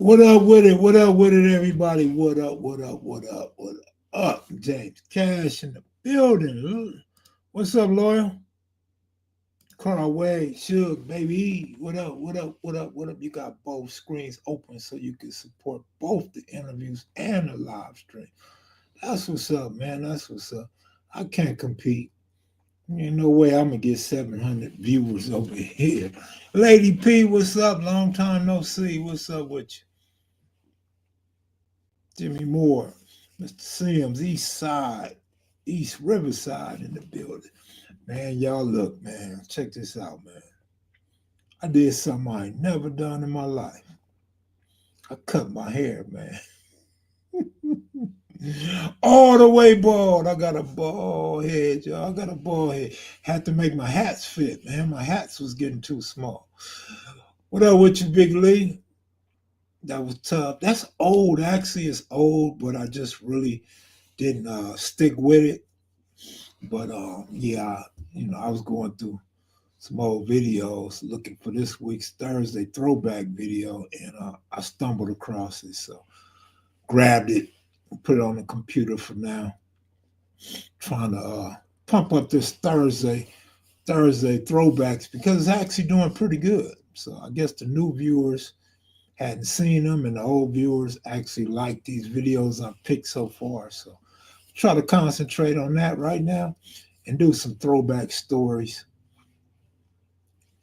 What up with it? What up with it, everybody? What up? What up? What up? What up? James Cash in the building. What's up, Loyal? Carl Way, Suge, baby. What up? What up? What up? What up? You got both screens open so you can support both the interviews and the live stream. That's what's up, man. That's what's up. I can't compete. Ain't no way I'm gonna get 700 viewers over here. Lady P, what's up? Long time no see. What's up with you? Jimmy Moore, Mr. Sims, East Side, East Riverside in the building. Man, y'all look, man. Check this out, man. I did something I ain't never done in my life. I cut my hair, man. All the way bald. I got a bald head, y'all. I got a bald head. Had to make my hats fit, man. My hats was getting too small. What up with you, Big Lee? That was tough. That's old. Actually, it's old, but I just really didn't stick with it. But yeah, I was going through some old videos looking for this week's Thursday throwback video, and I stumbled across it. So grabbed it, put it on the computer for now, trying to pump up this Thursday throwbacks because it's actually doing pretty good. So I guess the new viewers hadn't seen them, and the old viewers actually like these videos I've picked so far. So try to concentrate on that right now and do some throwback stories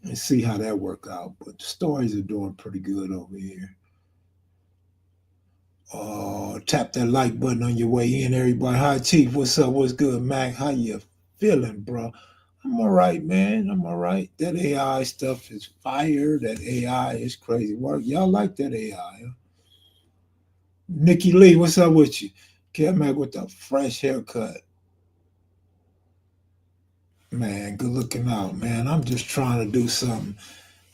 and see how that work out. But the stories are doing pretty good over here. Tap that like button on your way in, everybody. Hi, Chief. What's up? What's good, Mac? How you feeling, bro? I'm all right, man. I'm all right. That AI stuff is fire. That AI is crazy work. Y'all like that AI, huh? Nikki Lee, what's up with you? Kev Mac with a fresh haircut. Man, good looking out, man. I'm just trying to do something.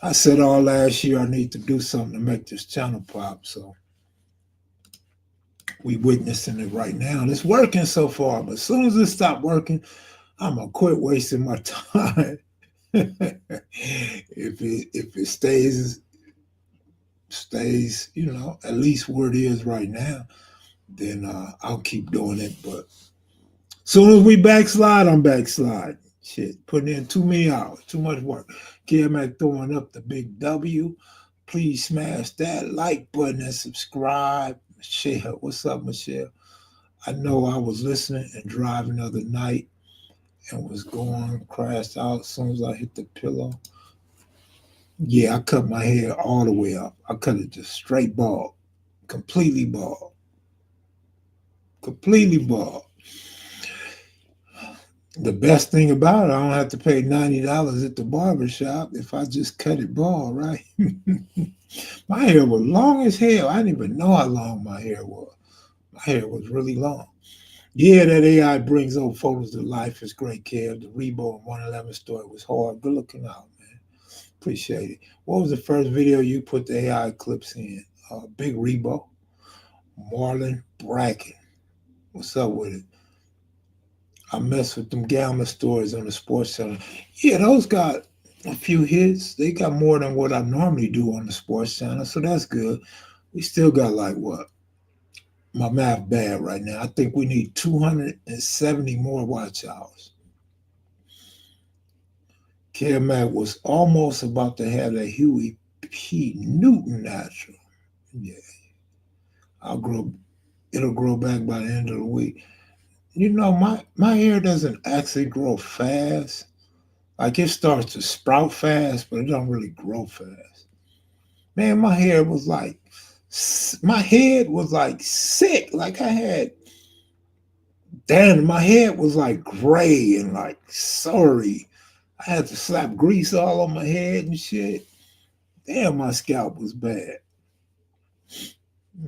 I said all last year I need to do something to make this channel pop. So we witnessing it right now. And it's working so far, but as soon as it stops working, I'm gonna quit wasting my time. If it stays, at least where it is right now, then I'll keep doing it. But soon as we backslide, I'm backslide. Shit, putting in too many hours, too much work. Mac throwing up the big W. Please smash that like button and subscribe. Michelle, what's up, Michelle? I know I was listening and driving the other night and was going, crashed out as soon as I hit the pillow. Yeah, I cut my hair all the way up. I cut it just straight bald, completely bald, completely bald. The best thing about it, I don't have to pay $90 at the barber shop if I just cut it bald, right? My hair was long as hell. I didn't even know how long my hair was. My hair was really long. Yeah, that AI brings old photos to life. It's great, Kev. The Rebo and 111 story was hard. Good looking out, man. Appreciate it. What was the first video you put the AI clips in? Big Rebo. Marlon Bracken. What's up with it? I mess with them Gamma stories on the Sports Channel. Yeah, those got a few hits. They got more than what I normally do on the Sports Channel, so that's good. We still got like what? My math bad right now. I think we need 270 more watch hours. Mac was almost about to have that Huey P. Newton natural. Yeah, I'll grow. It'll grow back by the end of the week. My hair doesn't actually grow fast. Like it starts to sprout fast, but it don't really grow fast. Man, my head was like sick. Like I had, damn, my head was like gray and like sorry. I had to slap grease all on my head and shit. Damn, my scalp was bad.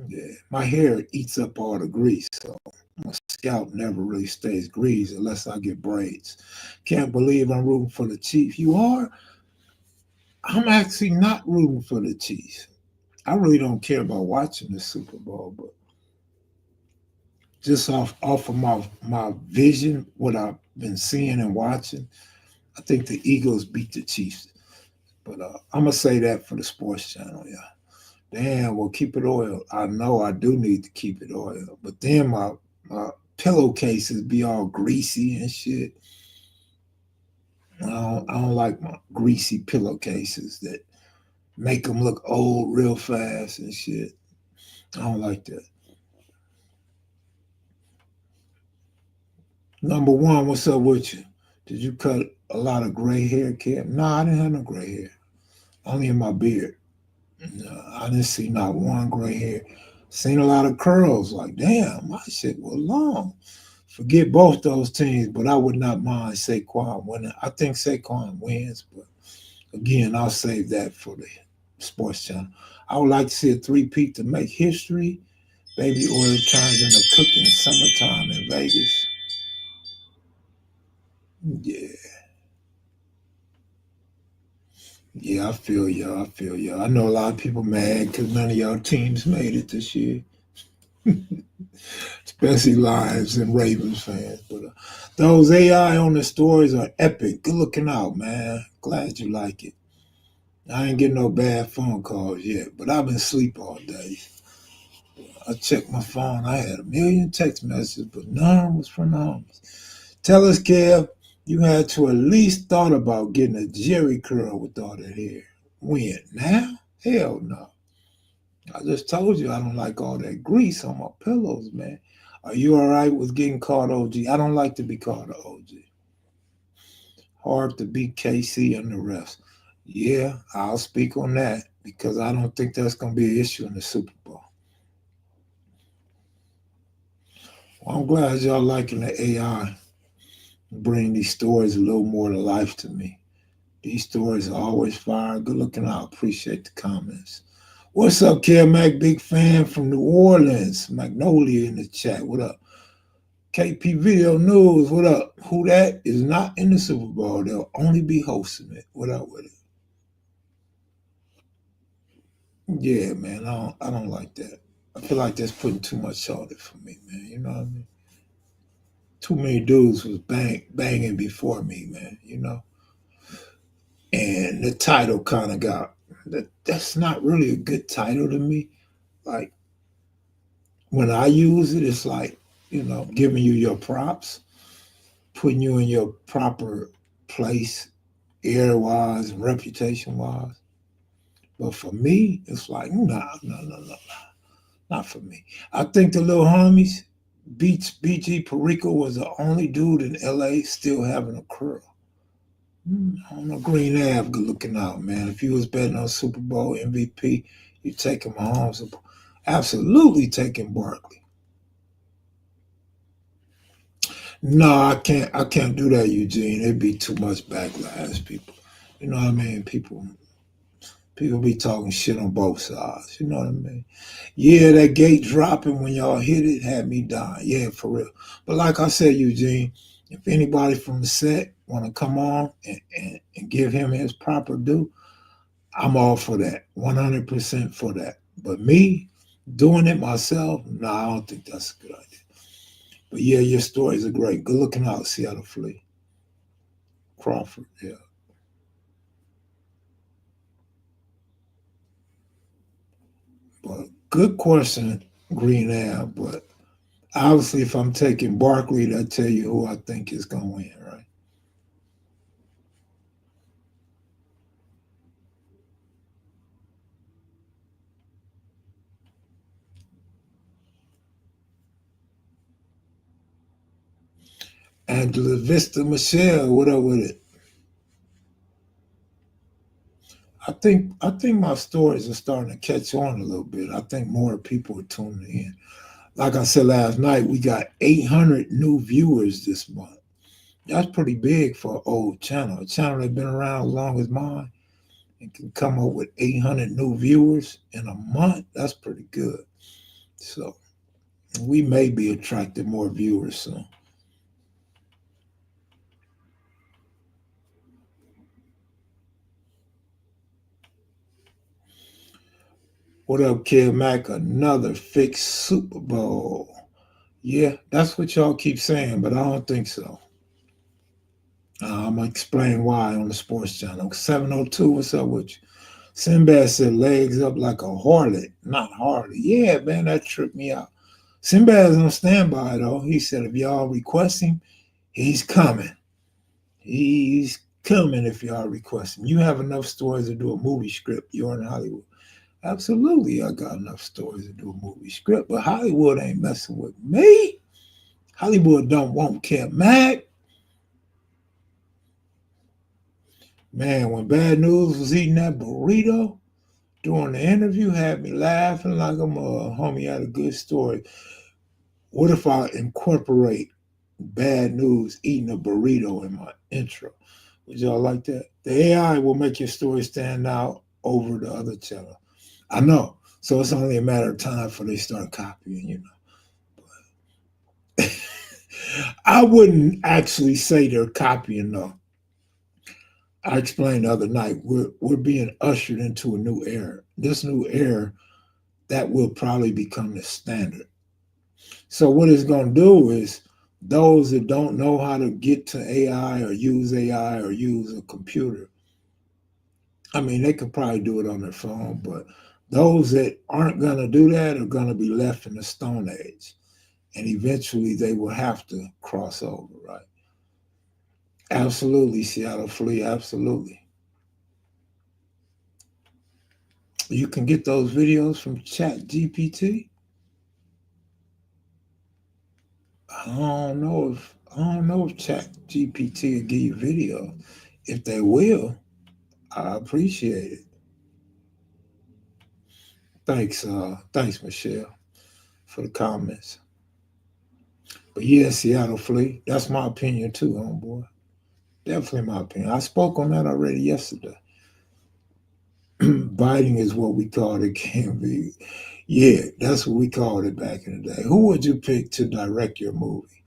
Yeah, my hair eats up all the grease, so my scalp never really stays greased unless I get braids. Can't believe I'm rooting for the Chiefs. You are? I'm actually not rooting for the Chiefs. I really don't care about watching the Super Bowl, but just off of my vision, what I've been seeing and watching, I think the Eagles beat the Chiefs. But I'm gonna say that for the Sports Channel, yeah. Damn, well, keep it oiled. I know I do need to keep it oiled, but then my pillowcases be all greasy and shit. I don't like my greasy pillowcases that make them look old real fast and shit. I don't like that. Number one, what's up with you? Did you cut a lot of gray hair, kid? Nah, I didn't have no gray hair. Only in my beard. No, I didn't see not one gray hair. Seen a lot of curls. Like, damn, my shit was long. Forget both those teams, but I would not mind Saquon winning. I think Saquon wins, but again, I'll save that for the sports channel. I would like to see a three-peat to make history. Baby oil turns into cooking summertime in Vegas. Yeah, yeah, I feel y'all. I feel y'all. I know a lot of people mad because none of y'all teams made it this year, especially Lions and Ravens fans. But those AI on the stories are epic. Good looking out, man. Glad you like it. I ain't getting no bad phone calls yet, but I've been asleep all day. I checked my phone. I had a million text messages, but none was from the homies. Tell us, Kev, you had to at least thought about getting a Jerry curl with all that hair. When? Now? Hell no. I just told you I don't like all that grease on my pillows, man. Are you all right with getting called OG? I don't like to be called an OG. Hard to beat KC and the refs. Yeah, I'll speak on that because I don't think that's going to be an issue in the Super Bowl. Well, I'm glad y'all liking the AI bring these stories a little more to life to me. These stories are always fire. Good looking out. Appreciate the comments. What's up, Kev Mac? Big fan from New Orleans. Magnolia in the chat. What up? KP Video News. What up? Who that is not in the Super Bowl? They'll only be hosting it. What up with it? Yeah, man. I don't like that. I feel like that's putting too much on it for me, man. You know what I mean? Too many dudes was banging before me, man. You know, and the title kind of got that's not really a good title to me. Like when I use it, it's like giving you your props, putting you in your proper place, air wise, reputation wise. But for me, it's like nah, no, no, no, not for me. I think the little homies, BG Perico was the only dude in LA still having a curl. I don't know, Green Ave, good looking out, man. If you was betting on Super Bowl MVP, you taking Mahomes. Absolutely taking Barkley. No, I can't. I can't do that, Eugene. It'd be too much backlash, people. You know what I mean? People be talking shit on both sides. You know what I mean? Yeah, that gate dropping when y'all hit it had me dying. Yeah, for real. But like I said, Eugene, if anybody from the set want to come on and give him his proper due, I'm all for that. 100% for that. But me doing it myself, no, I don't think that's a good idea. But yeah, your stories are great. Good looking out, Seattle Flea. Crawford, yeah. But good question, Green Ave. But obviously, if I'm taking Barkley, I tell you who I think is going to win, right? Angela Vista Michelle, what up with it? I think my stories are starting to catch on a little bit. I think more people are tuning in. Like I said last night, we got 800 new viewers this month. That's pretty big for an old channel. A channel that's been around as long as mine and can come up with 800 new viewers in a month. That's pretty good. So we may be attracting more viewers soon. What up, Kid Mac? Another fixed Super Bowl. Yeah, that's what y'all keep saying, but I don't think so. I'm going to explain why on the sports channel. 702, what's up with you? Sinbad said legs up like a harlot, not Harley. Yeah, man, that tripped me out. Sinbad's on standby though. He said if y'all request him, he's coming. He's coming if y'all request him. You have enough stories to do a movie script. You're in Hollywood. Absolutely, I got enough stories to do a movie script, but Hollywood ain't messing with me. Hollywood don't want Kim Mac. Man, when Bad News was eating that burrito during the interview, had me laughing like I'm a homie had a good story. What if I incorporate Bad News eating a burrito in my intro? Would y'all like that? The AI will make your story stand out over the other channel. I know. So it's only a matter of time before they start copying, you know. I wouldn't actually say they're copying though. I explained the other night, we're being ushered into a new era. This new era that will probably become the standard. So what it's going to do is those that don't know how to get to AI or use a computer, I mean, they could probably do it on their phone, but those that aren't going to do that are going to be left in the Stone Age. And eventually they will have to cross over, right? Absolutely, Seattle Flea, absolutely. You can get those videos from Chat GPT. I don't know if Chat GPT will give you video. If they will, I appreciate it. Thanks, Michelle, for the comments. But yeah, Seattle Flea, that's my opinion too, homeboy. Definitely my opinion. I spoke on that already yesterday. Biting is what we called it, can be. Yeah, that's what we called it back in the day. Who would you pick to direct your movie?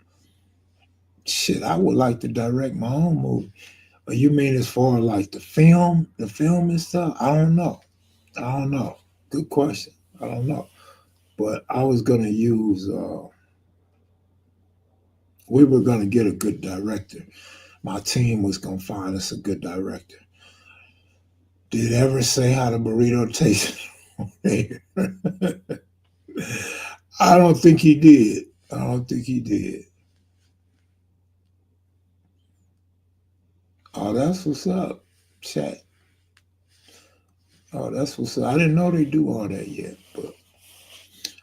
Shit, I would like to direct my own movie. But you mean as far as like the film and stuff? I don't know. I don't know. Good question. I don't know. But I was gonna use. We were gonna get a good director. My team was gonna find us a good director. Did it ever say how the burrito tasted? I don't think he did. I don't think he did. Oh, that's what's up, chat. Oh, that's what's up. I didn't know they do all that yet. But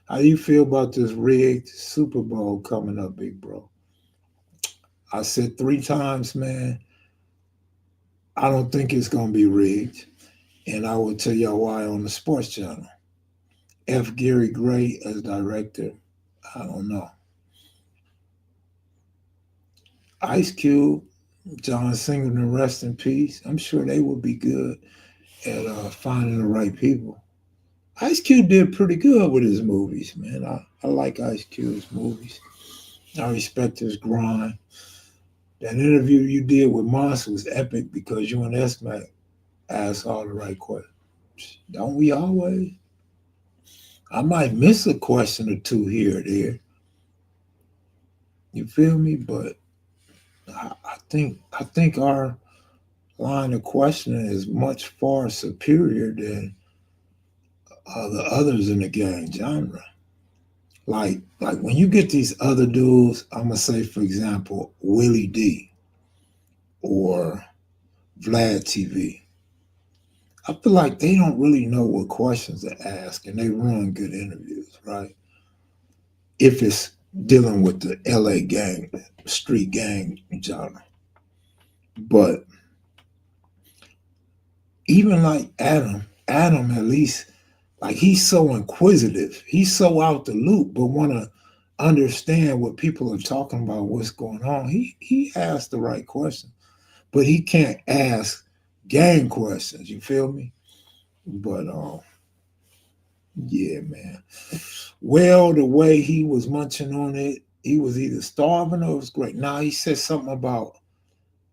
how do you feel about this rigged Super Bowl coming up, big bro? I said 3 times, man. I don't think it's gonna be rigged, and I will tell y'all why on the Sports Channel. F. Gary Gray as director. I don't know. Ice Cube, John Singleton, rest in peace. I'm sure they will be good at finding the right people. Ice Cube did pretty good with his movies, man. I like Ice Cube's movies. I respect his grind. That interview you did with Moss was epic because you and S-Mac asked all the right questions. Don't we always? I might miss a question or two here or there. You feel me? But I think our line of questioning is much far superior than the others in the gang genre. Like when you get these other dudes, I'm gonna say for example Willie D or Vlad TV. I feel like they don't really know what questions to ask, and they run good interviews, right? If it's dealing with the LA gang, street gang genre. But even like Adam at least, like he's so inquisitive, he's so out the loop, but want to understand what people are talking about, what's going on. He asks the right question, but he can't ask gang questions. You feel me? But yeah, man. Well, the way he was munching on it, he was either starving or it was great. Now he said something about,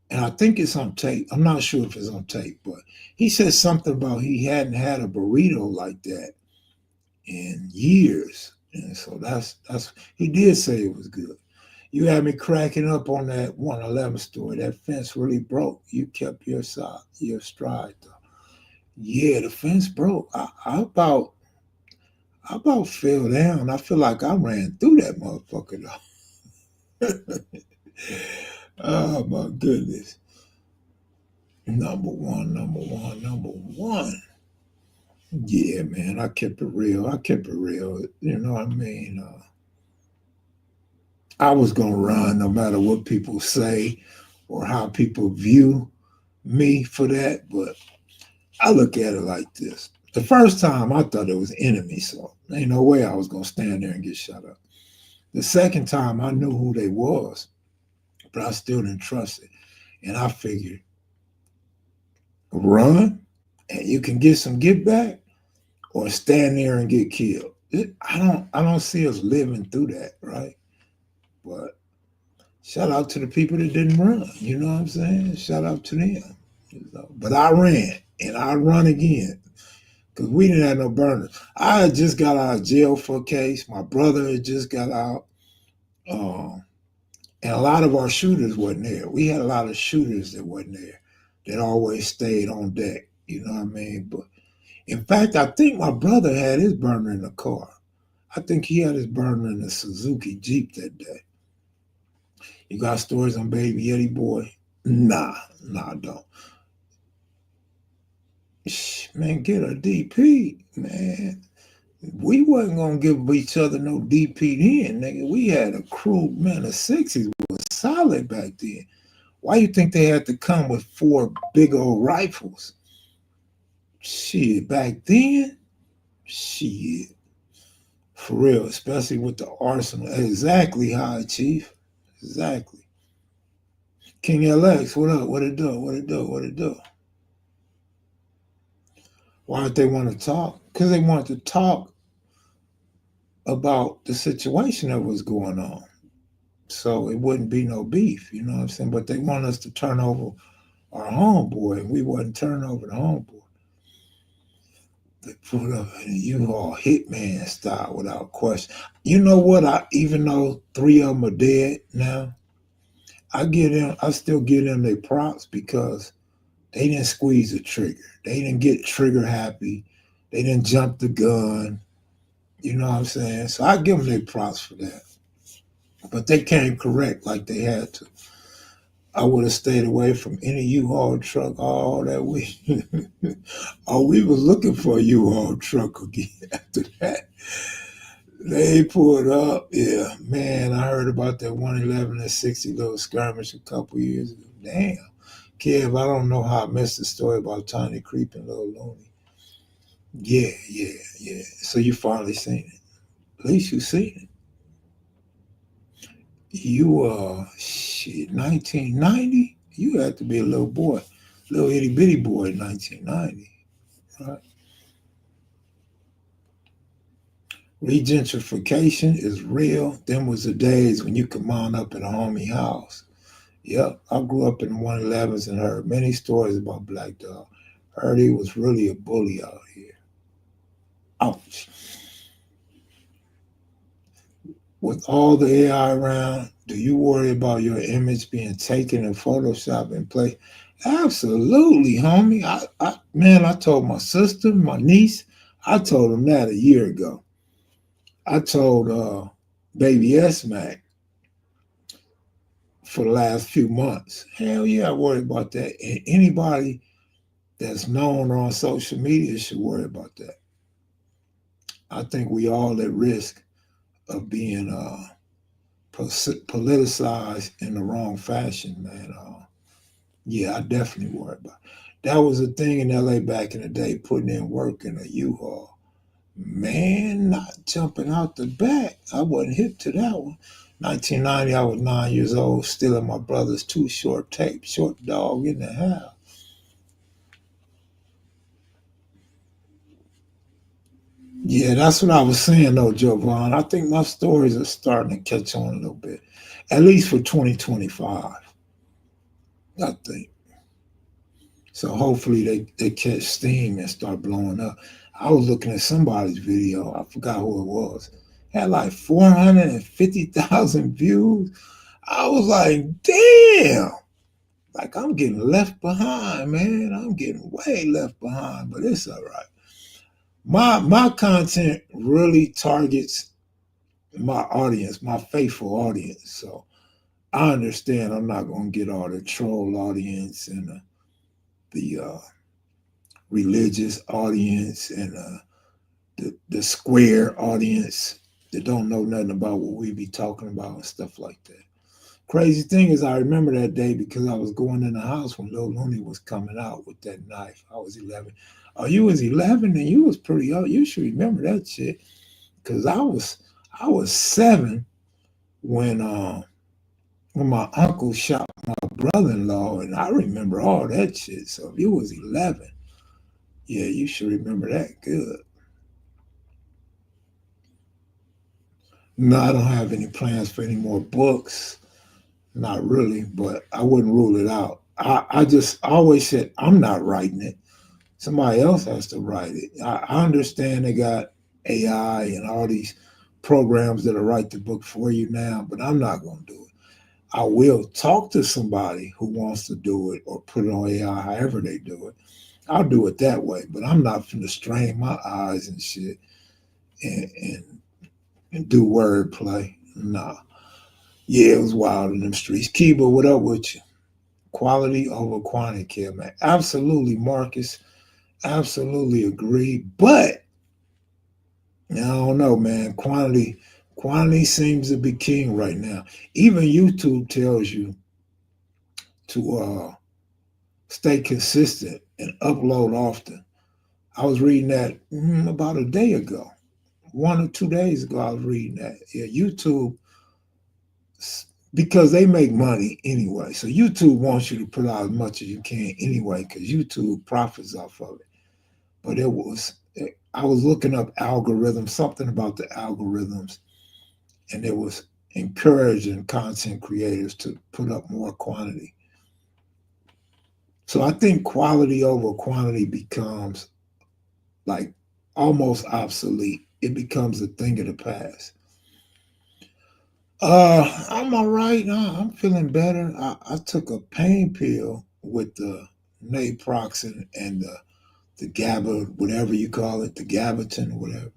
and I think it's on tape. I'm not sure if it's on tape, but he said something about he hadn't had a burrito like that in years. And so that's he did say it was good. You had me cracking up on that 111 story. That fence really broke. You kept your side, your stride though. Yeah, the fence broke. I about fell down. I feel like I ran through that motherfucker though. Oh my goodness. Number one, number one, number one. Yeah, man, I kept it real. I kept it real. You know what I mean? I was gonna run no matter what people say or how people view me for that. But I look at it like this. The first time I thought it was enemy, so ain't no way I was gonna stand there and get shot up. The second time I knew who they was, but I still didn't trust it. And I figured, run and you can get some get back, or stand there and get killed. I don't see us living through that, right? But shout out to the people that didn't run. You know what I'm saying? Shout out to them. But I ran and I run again because we didn't have no burners. I had just got out of jail for a case. My brother had just got out. Um, and a lot of our shooters wasn't there. We had a lot of shooters that wasn't there that always stayed on deck. You know what I mean? But in fact, I think my brother had his burner in the car. I think he had his burner in the Suzuki Jeep that day. You got stories on Baby Eddie Boy? Nah, I don't. Man, get a DP, man. We wasn't gonna give each other no DP then, nigga. We had a crew, man. The 60s was solid back then. Why you think they had to come with 4 big old rifles? Shit, back then, shit. For real, especially with the arsenal. Exactly, High Chief. Exactly. King LX, what up? What it do? What it do? What it do? Why did they want to talk? Because they wanted to talk about the situation that was going on. So it wouldn't be no beef, you know what I'm saying? But they want us to turn over our homeboy, and we wasn't turning over the homeboy. They put up in a U-Haul hitman style without question. You know what? Even though 3 of them are dead now, I still give them their props because they didn't squeeze the trigger. They didn't get trigger happy. They didn't jump the gun. You know what I'm saying? So I give them their props for that. But they came correct like they had to. I would have stayed away from any U-Haul truck all that week. Oh, we was looking for a U-Haul truck again after that. They pulled up. Yeah, man, I heard about that 111 and 60 little skirmish a couple years ago. Damn. Kev, I don't know how I missed the story about Tiny Creeping Little Looney. Yeah. So you finally seen it. At least you seen it. You shit, 1990? You had to be a little boy. Little itty bitty boy in 1990. Right? Regentrification is real. Them was the days when you could mount up in a homie house. Yep, I grew up in 111s and heard many stories about Black Dog. Heard he was really a bully out here. Ouch. With all the AI around, do you worry about your image being taken in Photoshop and play? Absolutely, homie. I told my sister, my niece, I told them that a year ago. I told Baby S Mac for the last few months. Hell yeah, I worry about that. And anybody that's known on social media should worry about that. I think we all at risk of being politicized in the wrong fashion, man. Yeah, I definitely worry about it. That was a thing in LA back in the day, putting in work in a U-Haul. Man, not jumping out the back. I wasn't hip to that one. 1990, I was 9 years old, stealing my brother's Too Short tape, Short Dog in the House. Yeah, that's what I was saying though, Jovan. I think my stories are starting to catch on a little bit, at least for 2025. I think so. Hopefully they catch steam and start blowing up. I was looking at somebody's video. I forgot who it was. Had like 450,000 views. I was like, damn. Like I'm getting left behind, man. I'm getting way left behind, but it's all right. My content really targets my audience, my faithful audience. So I understand I'm not gonna get all the troll audience and the religious audience and the square audience that don't know nothing about what we be talking about and stuff like that. Crazy thing is, I remember that day because I was going in the house when Lil Looney was coming out with that knife. I was 11. Oh, you was 11 and you was pretty old. You should remember that shit because I was 7 when my uncle shot my brother-in-law, and I remember all that shit. So if you was 11, yeah, you should remember that good. No, I don't have any plans for any more books. Not really, but I wouldn't rule it out. I just always said I'm not writing it. Somebody else has to write it. I understand they got AI and all these programs that'll write the book for you now, but I'm not going to do it. I will talk to somebody who wants to do it or put it on AI, however they do it. I'll do it that way, but I'm not going to strain my eyes and shit and do wordplay. Nah. Yeah, it was wild in them streets. Kiba, what up with you? Quality over quantity, kid, man. Absolutely, Marcus. Absolutely agree. But I don't know, man. Quantity seems to be king right now. Even YouTube tells you to stay consistent and upload often. I was reading that about a day ago. 1 or 2 days ago, I was reading that. Yeah, YouTube, because they make money anyway. So YouTube wants you to put out as much as you can anyway, because YouTube profits off of it. But I was looking up algorithms, something about the algorithms, and it was encouraging content creators to put up more quantity. So I think quality over quantity becomes like almost obsolete. It becomes a thing of the past. I'm all right. I'm feeling better. I took a pain pill with the naproxen and the GABA, whatever you call it, the Gabapentin or whatever.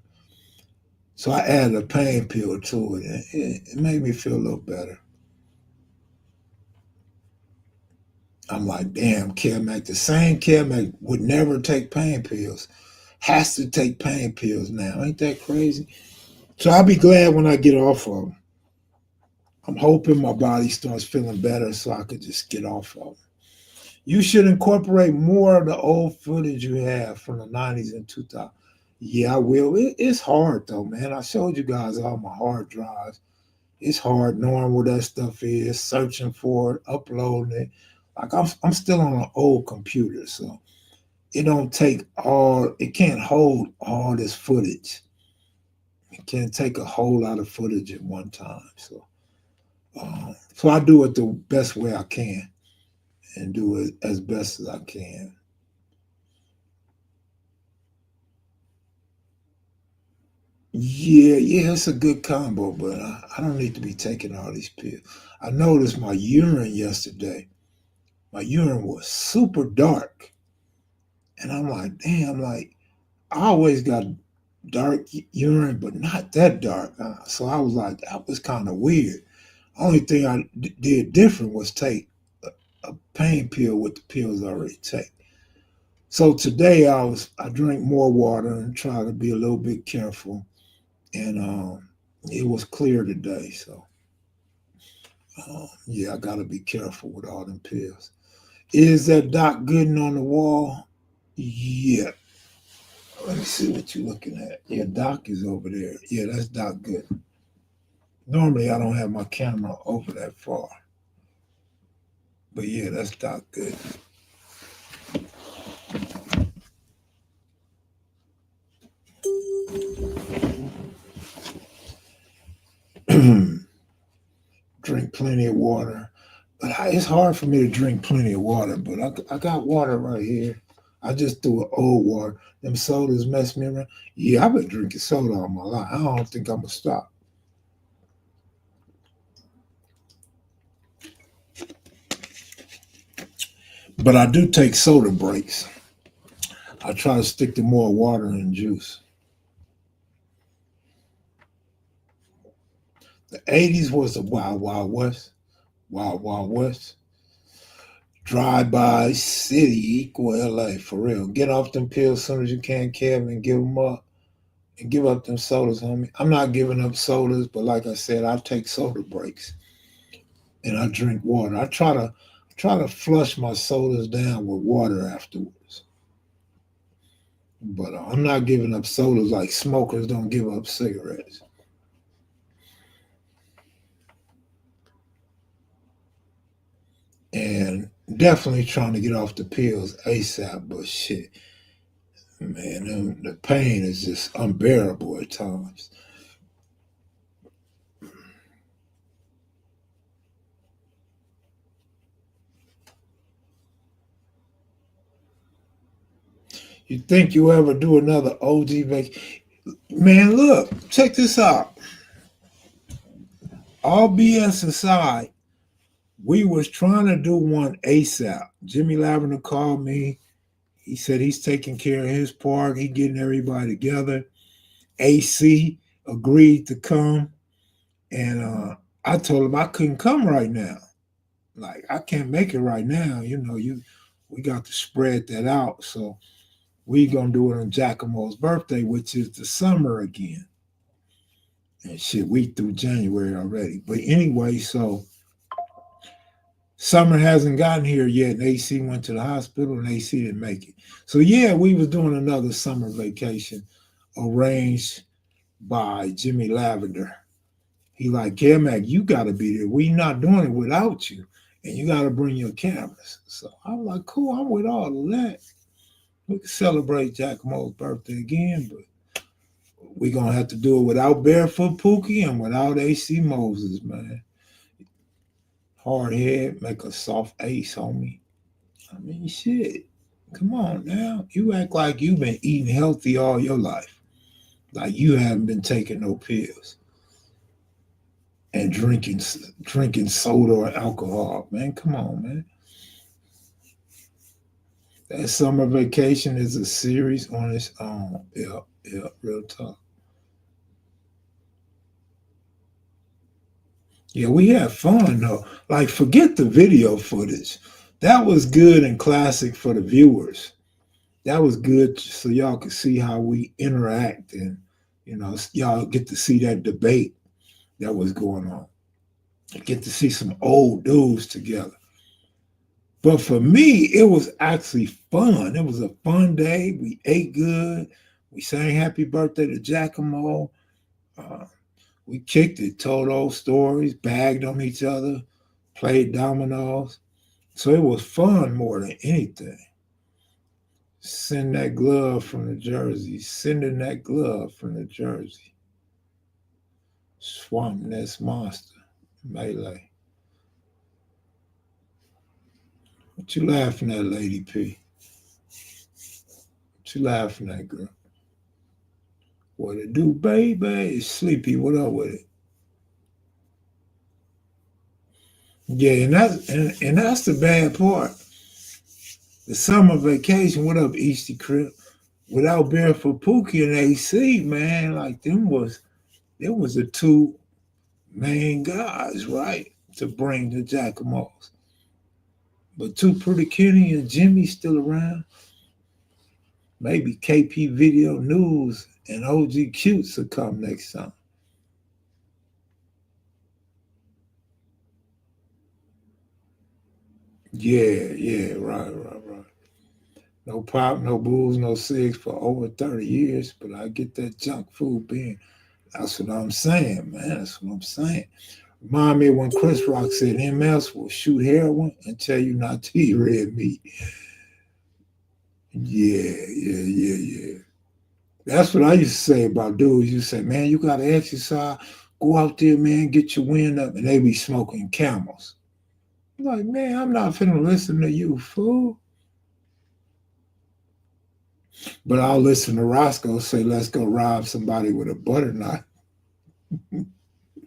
So I added a pain pill to it, and it made me feel a little better. I'm like, damn, Mac, the same Mac would never take pain pills, has to take pain pills now. Ain't that crazy? So I'll be glad when I get off of them. I'm hoping my body starts feeling better so I could just get off of them. You should incorporate more of the old footage you have from the 90s and 2000s. Yeah, I will. It's hard though, man. I showed you guys all my hard drives. It's hard knowing where that stuff is, searching for it, uploading it. Like I'm still on an old computer, so it don't take all. It can't hold all this footage. It can't take a whole lot of footage at one time. So I do it the best way I can and do it as best as I can. Yeah, it's a good combo, but I don't need to be taking all these pills. I noticed my urine yesterday. My urine was super dark. And I'm like, damn, like I always got dark urine, but not that dark. So I was like, that was kind of weird. Only thing I did different was take a pain pill with the pills I already take. So today I drank more water and try to be a little bit careful, and it was clear today. So yeah, I got to be careful with all them pills. Is that Doc Gooden on the wall? Yeah. Let me see what you're looking at. Yeah, Doc is over there. Yeah, that's Doc Gooden. Normally, I don't have my camera over that far, but yeah, that's Doc Gooden. Drink plenty of water. But it's hard for me to drink plenty of water, but I got water right here. I just threw an old water. Them sodas mess me around. Yeah, I've been drinking soda all my life. I don't think I'm going to stop. But I do take soda breaks. I try to stick to more water and juice. The 80s was the wild, wild west. Wild, wild west. Drive-by city equal LA for real. Get off them pills as soon as you can, Kevin, and give them up. And give up them sodas, homie. I'm not giving up sodas, but like I said, I take soda breaks and I drink water. I try to flush my sodas down with water afterwards. But I'm not giving up sodas like smokers don't give up cigarettes. And definitely trying to get off the pills ASAP. But shit, man, the pain is just unbearable at times. You think you ever do another OG vac? Man, look, check this out. All BS aside, we was trying to do one ASAP. Jimmy Lavender called me. He said he's taking care of his part. He getting everybody together. AC agreed to come, and I told him I couldn't come right now. Like I can't make it right now. We got to spread that out. So we gonna do it on Giacomo's birthday, which is the summer again. And shit, we through January already. But anyway, so summer hasn't gotten here yet, and AC went to the hospital, and AC didn't make it. So yeah, we was doing another summer vacation arranged by Jimmy Lavender. He like, yeah, Mac, you gotta be there. We not doing it without you, and you gotta bring your cameras. So I'm like, cool, I'm with all of that. We can celebrate Giacomo's birthday again, but we gonna have to do it without Barefoot Pookie and without AC Moses, man. Hard head, make a soft ace, homie. I mean, shit. Come on now. You act like you've been eating healthy all your life. Like you haven't been taking no pills and drinking soda or alcohol. Man, come on, man. That summer vacation is a series on its own. Yeah, yeah, real talk. Yeah, we had fun though. Like, forget the video footage. That was good and classic for the viewers. That was good so y'all could see how we interact and y'all get to see that debate that was going on. Get to see some old dudes together. But for me, it was actually fun. It was a fun day. We ate good. We sang happy birthday to Giacomo. Uh, we kicked it, told old stories, bagged on each other, played dominoes. So it was fun more than anything. Send that glove from the Jersey. Sending that glove from the Jersey. Swamp Nest Monster. Melee. What you laughing at, Lady P? What you laughing at, girl? What it do, baby? It's sleepy. What up with it? Yeah, and that's the bad part. The summer vacation. What up, Easty Crib? Without Barefoot Pookie and AC, man, like it was the two main guys, right? To bring the Jacomos. But Two Pretty Kenny and Jimmy still around. Maybe KP Video News and OG Cutes will come next time. Yeah, yeah, right, right, right. No pop, no booze, no cigs for over 30 years, but I get that junk food being. That's what I'm saying, man. That's what I'm saying. Remind me when Chris Rock said MS will shoot heroin and tell you not to eat red meat. Yeah, yeah, yeah, yeah. That's what I used to say about dudes. You say, man, you got to exercise. Go out there, man, get your wind up. And they be smoking camels. I'm like, man, I'm not finna listen to you, fool. But I'll listen to Roscoe say, let's go rob somebody with a butter knife.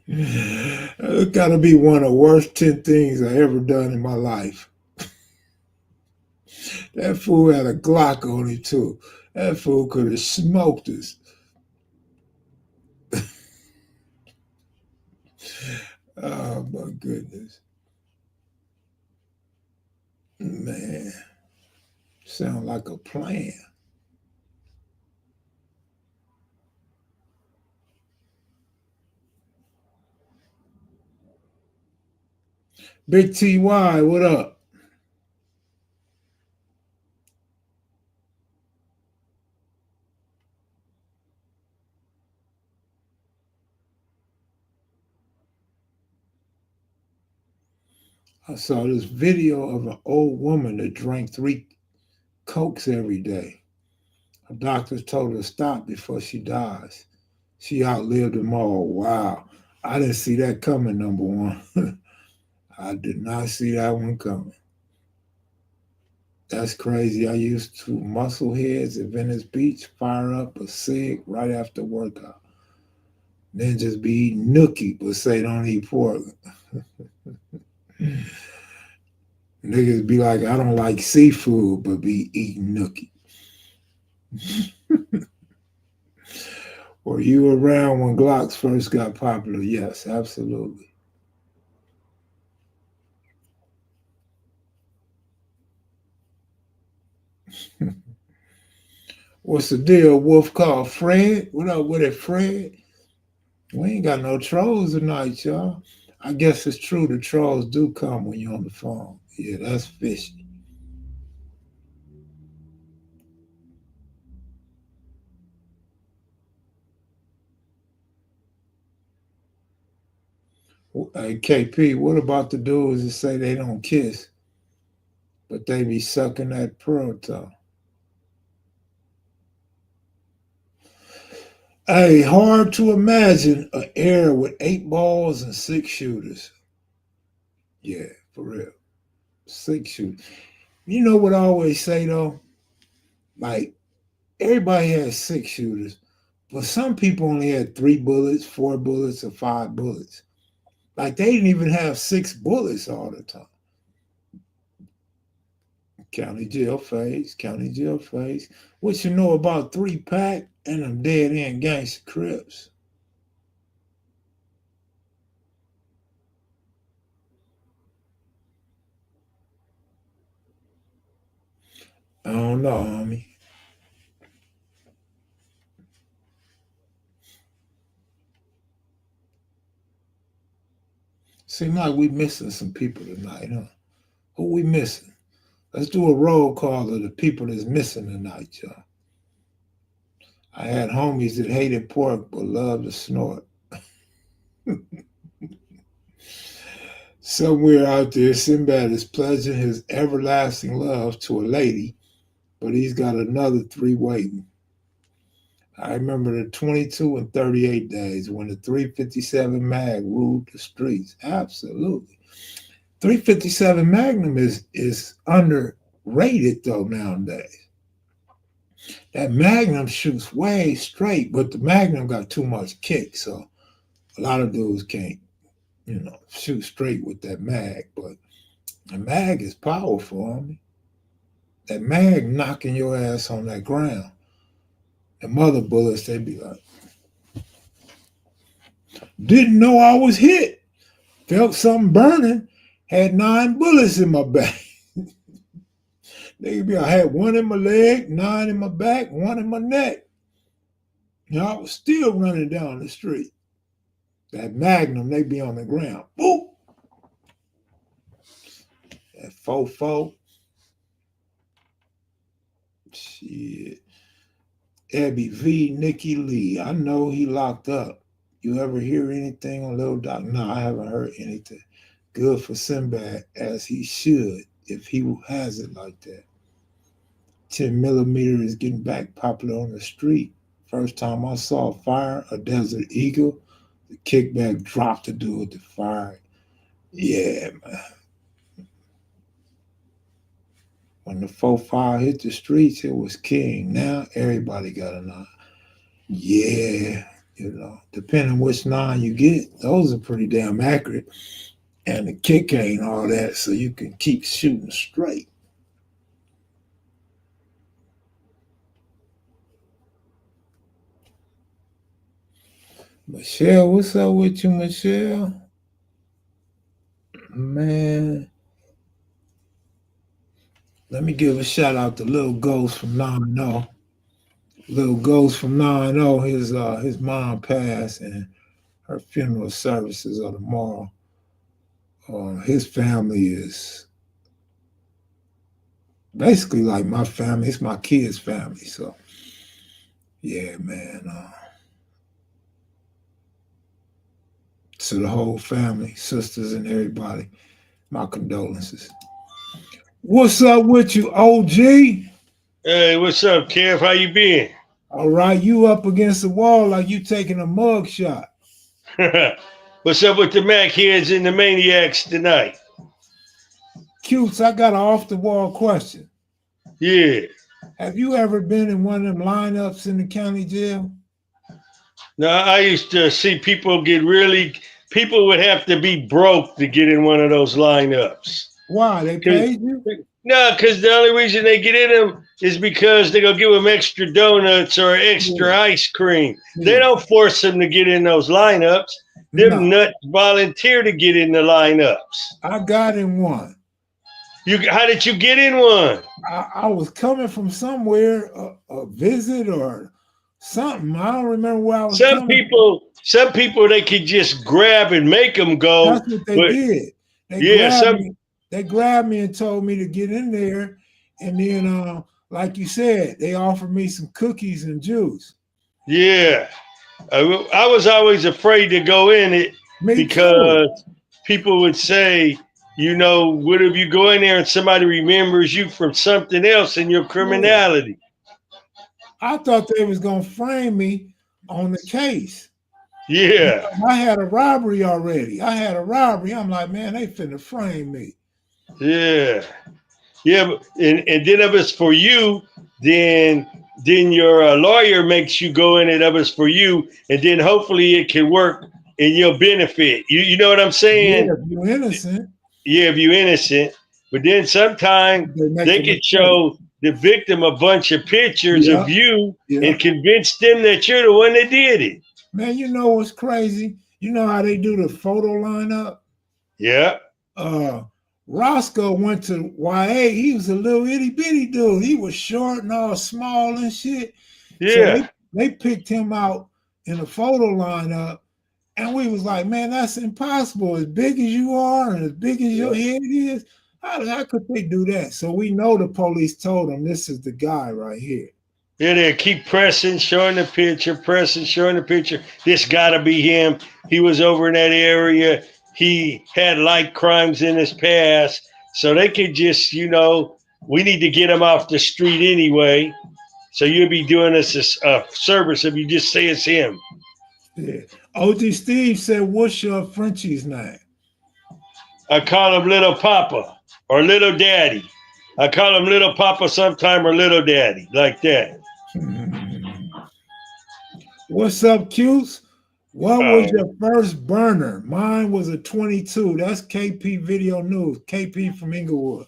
It's got to be one of the worst 10 things I ever done in my life. That fool had a Glock on him too. That fool could have smoked us. Oh my goodness. Man, sound like a plan. Big TY, what up? I saw this video of an old woman that drank 3 Cokes every day. Her doctors told her to stop before she dies. She outlived them all. Wow. I didn't see that coming, number one. I did not see that one coming. That's crazy. I used to muscle heads at Venice Beach, fire up a cig right after workout. Then just be eating nookie, but say don't eat pork. Niggas be like, I don't like seafood, but be eating nookie. Were you around when Glocks first got popular? Yes, absolutely. What's the deal? Wolf called Fred. What up with it, Fred? We ain't got no trolls tonight, y'all. I guess it's true the trolls do come when you're on the phone. Yeah, that's fishy. Hey, KP, what about the dudes that say they don't kiss, but they be sucking that pearl tongue? Hey, hard to imagine an era with 8 balls and 6 shooters. Yeah, for real. 6 shooters. You know what I always say though? Like, everybody has 6 shooters, but some people only had 3 bullets, 4 bullets, or 5 bullets. Like, they didn't even have 6 bullets all the time. County jail phase, county jail phase. What you know about 3 pack and them dead end gangster crips? I don't know, homie. Seem like we missing some people tonight, huh? Who we missing? Let's do a roll call of the people that's missing tonight, y'all. I had homies that hated pork but loved to snort. Somewhere out there, Sinbad is pledging his everlasting love to a lady, but he's got another 3 waiting. I remember the 22 and 38 days when the 357 Mag ruled the streets. Absolutely. 357 Magnum is underrated though nowadays. That Magnum shoots way straight, but the Magnum got too much kick, so a lot of dudes can't, shoot straight with that mag. But the mag is powerful, homie. That mag knocking your ass on that ground. The mother bullets, they be like, didn't know I was hit. Felt something burning. Had 9 bullets in my back. They be, I had 1 in my leg, 9 in my back, 1 in my neck. I was still running down the street. That Magnum, they be on the ground. Boop. That fofo. Shit. Abby V, Nikki Lee. I know he locked up. You ever hear anything on Little Doc? No, I haven't heard anything. Good for Sinbad, as he should, if he has it like that. 10 millimeter is getting back popular on the street. First time I saw fire, a Desert Eagle, the kickback dropped the dude to fire. Yeah, man. When the 4-5 hit the streets, it was king. Now everybody got a 9. Yeah, depending which 9 you get, those are pretty damn accurate. And the kick ain't all that, so you can keep shooting straight. Michelle, what's up with you, Michelle? Man, let me give a shout out to Little Ghost from 9-0. Little Ghost from 9-0, his mom passed and her funeral services are tomorrow. His family is basically like my family. It's my kids' family. So, yeah, man. To the whole family, sisters and everybody, my condolences. What's up with you, OG? Hey, what's up, Kev? How you been? All right, you up against the wall like you taking a mug shot. What's up with the Mac heads and the maniacs tonight? Cutes, I got an off the wall question. Yeah. Have you ever been in one of them lineups in the county jail? Now I used to see people would have to be broke to get in one of those lineups. Why? They Cause, paid you? no, because the only reason they get in them is because they're gonna give them extra donuts or extra Yeah, ice cream. They yeah. don't force them to get in those lineups. Them No, nuts volunteer to get in the lineups. I got in one. How did you get in one? I was coming from somewhere, a visit or something. I don't remember where I was coming from. Some people they could just grab and make them go, That's what they but did. They yeah, grabbed some me. They grabbed me and told me to get in there. And then, like you said, they offered me some cookies and juice. yeah. I was always afraid to go in it Me too. because people would say, what if you go in there and somebody remembers you from something else in your Yeah. criminality? I thought they was gonna frame me on the case. Yeah, Because I had a robbery already. I had a robbery. I'm like, man, they finna frame me. yeah. Yeah, and then if it's for you, then your lawyer makes you go in it if it's for you, and then hopefully it can work in your benefit. You know what I'm saying? Yeah, if you're innocent, Yeah, if you're innocent. But then sometimes they make they a could mistake. show the victim a bunch of pictures Yeah, of you yeah. and convince them that you're the one that did it. Man, you know what's crazy? You know how they do the photo lineup? Yeah, Uh Roscoe went to YA. He was a little itty bitty dude. He was short and all small and shit. So yeah, they picked him out in a photo lineup. And we was like, man, that's impossible. As big as you are and as big as your yeah. head is, how could they do that? So we know the police told them this is the guy right here. Yeah, they keep pressing, showing the picture, pressing, showing the picture. This gotta be him. He was over in that area. He had light crimes in his past. So they could just, we need to get him off the street anyway. So you'll be doing us a service if you just say it's him. Yeah. OG Steve said, what's your Frenchie's name? I call him Little Papa or Little Daddy. I call him Little Papa sometime or Little Daddy, like that. What's up, Cuse? What was Oh, your first burner? Mine was a 22. That's KP Video News. KP from Inglewood.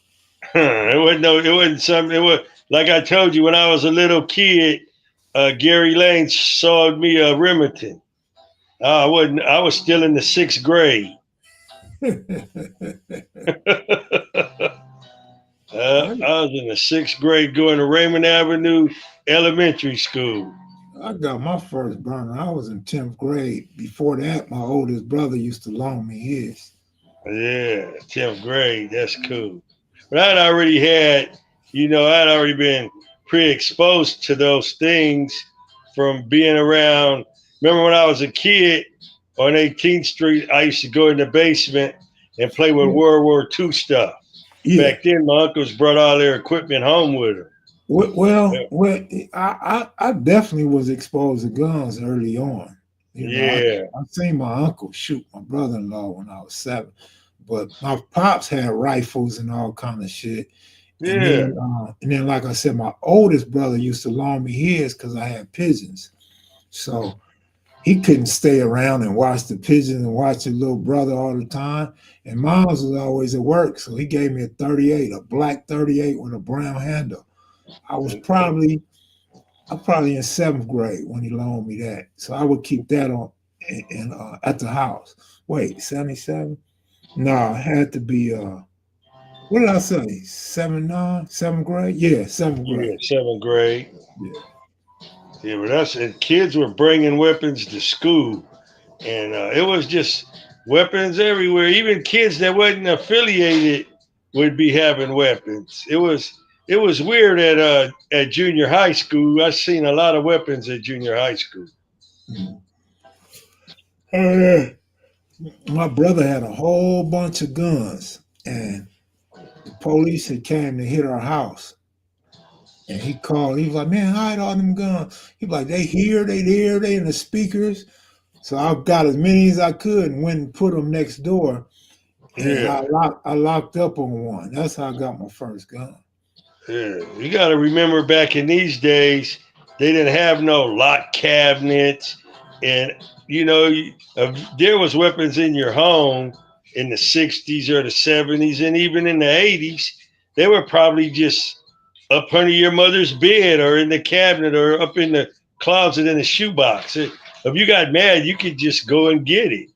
it wasn't something. It was like I told you when I was a little kid. Gary Lane sold me a Remington. I wasn't. I was still in the sixth grade. I was in the sixth grade going to Raymond Avenue Elementary School. I got my first burner. I was in 10th grade. Before that, my oldest brother used to loan me his. Yeah, 10th grade. That's cool. But I'd already had, I'd already been pre-exposed to those things from being around. Remember when I was a kid on 18th Street, I used to go in the basement and play with Yeah. World War II stuff. Yeah. Back then, my uncles brought all their equipment home with them. Well, I definitely was exposed to guns early on. You know, Yeah, I seen my uncle shoot my brother-in-law when I was 7, but my pops had rifles and all kind of shit. yeah. And then, like I said, my oldest brother used to loan me his because I had pigeons. So he couldn't stay around and watch the pigeons and watch his little brother all the time. And mom's was always at work, so he gave me a 38, a black 38 with a brown handle. I was And, probably I probably in 7th grade when he loaned me that. So I would keep that at the house. Wait, 77? No, it had to be what did I say? 7, 9, seventh grade? Yeah, seventh Yeah, grade. seventh grade. Yeah. Yeah, but us and kids were bringing weapons to school, and it was just weapons everywhere. Even kids that wasn't affiliated would be having weapons. It was weird at junior high school. I seen a lot of weapons at junior high school. Mm. Uh, my brother had a whole bunch of guns, and the police had came to hit our house. And he called. He was like, "Man, hide all them guns." He was like, "They here, they there, they in the speakers." So I got as many as I could and went and put them next door. And Yeah, I locked up on one. That's how I got my first gun. yeah. You got to remember back in these days, they didn't have no lock cabinets, and there was weapons in your home in the '60s or the '70s, and even in the '80s. They were probably just up under your mother's bed or in the cabinet or up in the closet in the shoebox. If you got mad, you could just go and get it,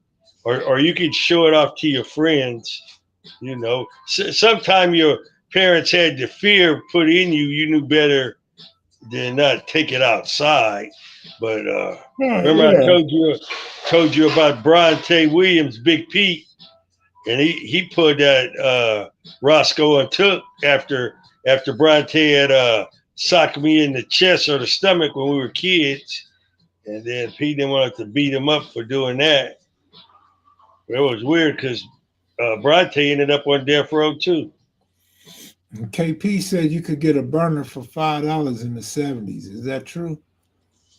or you could show it off to your friends. Sometime your parents had the fear put in you. You knew better than not take it outside. But Yeah, remember, I yeah. told you about Bronte Williams, Big Pete, and he put that Roscoe and took after Bronte had socked me in the chest or the stomach when we were kids, and then Pete didn't want to beat him up for doing that. It was weird because Bronte ended up on death row too. And KP said you could get a burner for $5 in the '70s. Is that true?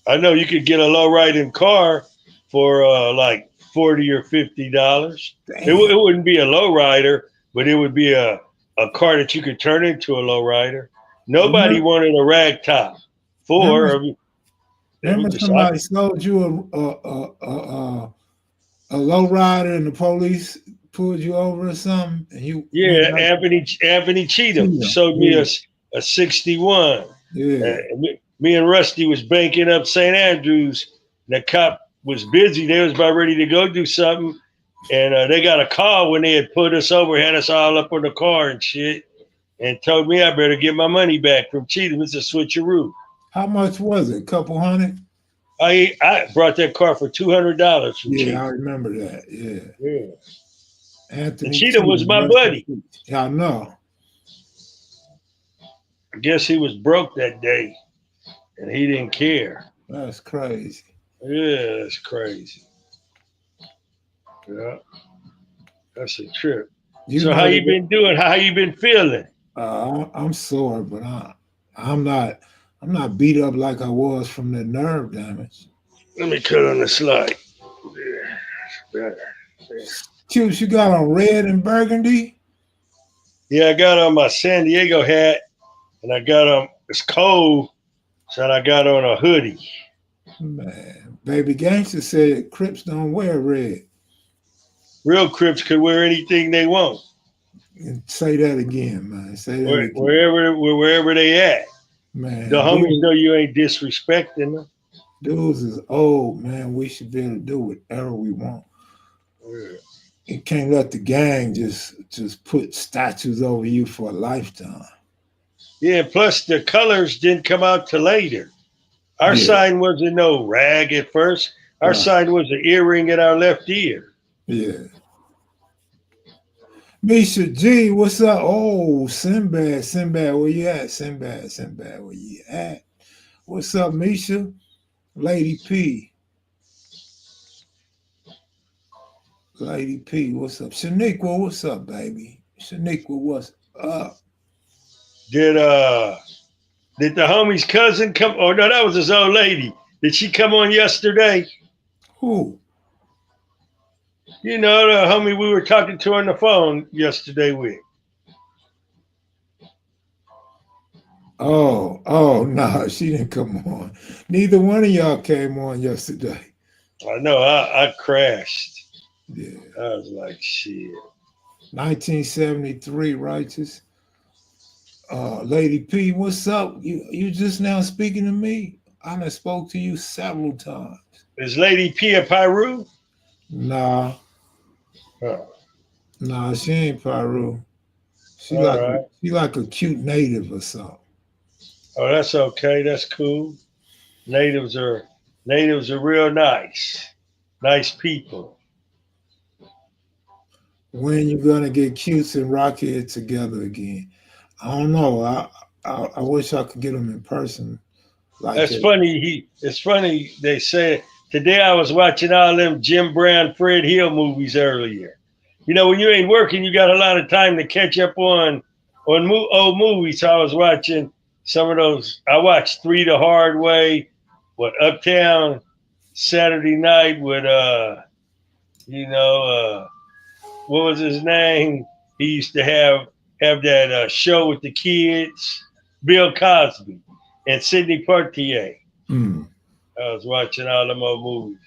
I know you could get a low riding car for like $40 or $50. It Damn. wouldn't be a low rider, but it would be a car that you could turn into a low rider. Nobody Remember, wanted a rag top. remember, For I mean, remember somebody sold you a low rider and the police pulled you over or something, and you went yeah, back Anthony to Cheatham them. sold me Yeah, a 61. yeah. Me and Rusty was banking up St. Andrews. The cop was busy. They was about ready to go do something, and they got a call when they had put us over, had us all up on the car and shit, and told me I better get my money back from Cheatham. It's a switcheroo. How much was it? Couple hundred? I brought that car for $200 from Yeah, I Cheatham. remember that. Yeah. Yeah. And Anthony Cheatham was Cheatham, my rest in buddy. peace. Yeah, I know. I guess he was broke that day, and he didn't care. That's crazy. Yeah, that's crazy. Yeah, that's a trip. You So how know you that been doing? How you been feeling? I'm sore, but I'm not I'm not beat up like I was from the nerve damage. Let me cut on the slide. Yeah, better. Yeah. Cute, you got on red and burgundy? Yeah, I got on my San Diego hat, and I got on. It's cold, so I got on a hoodie. Man, baby gangster said Crips don't wear red. Real Crips could wear anything they want, And say that again, man. Say that again. wherever they at. The Man, homies know you ain't disrespecting them. dudes is old, man. We should be able to do whatever we want. Yeah. You can't let the gang just put statues over you for a lifetime. Yeah, plus the colors didn't come out till later. Our Yeah, sign wasn't no rag at first. Our right. sign was an earring in our left ear. Yeah. Misha G, what's up? Oh, Sinbad, where you at? Sinbad, where you at? What's up, Misha? Lady P, Lady P, what's up? Shaniqua, what's up, baby? Shaniqua, what's up? Did did the homie's cousin come? Oh no, that was his old lady. Did she come on yesterday? Who? You know, the homie we were talking to on the phone yesterday with. Oh, no, she didn't come on. Neither one of y'all came on yesterday. I know, I crashed. Yeah. I was like, shit. 1973, righteous. Lady P, what's up? You just now speaking to me? I done spoke to you several times. Is Lady Pia Pyru? Nah, Oh, nah, she ain't Pyru. all right. She like a cute native or something. Oh, that's okay. That's cool. Natives are natives are real nice. Nice people. When you gonna get Cutes and Rockhead together again? I don't know. I wish I could get them in person. Like That's it. funny. It's funny they say today I was watching all them Jim Brown, Fred Hill movies earlier. You know, when you ain't working, you got a lot of time to catch up on old movies. So I was watching some of those. I watched Three the Hard Way, what Uptown Saturday Night with you know, what was his name? He used to have that show with the kids, Bill Cosby and Sidney Poitier. Mm. I was watching all them old movies.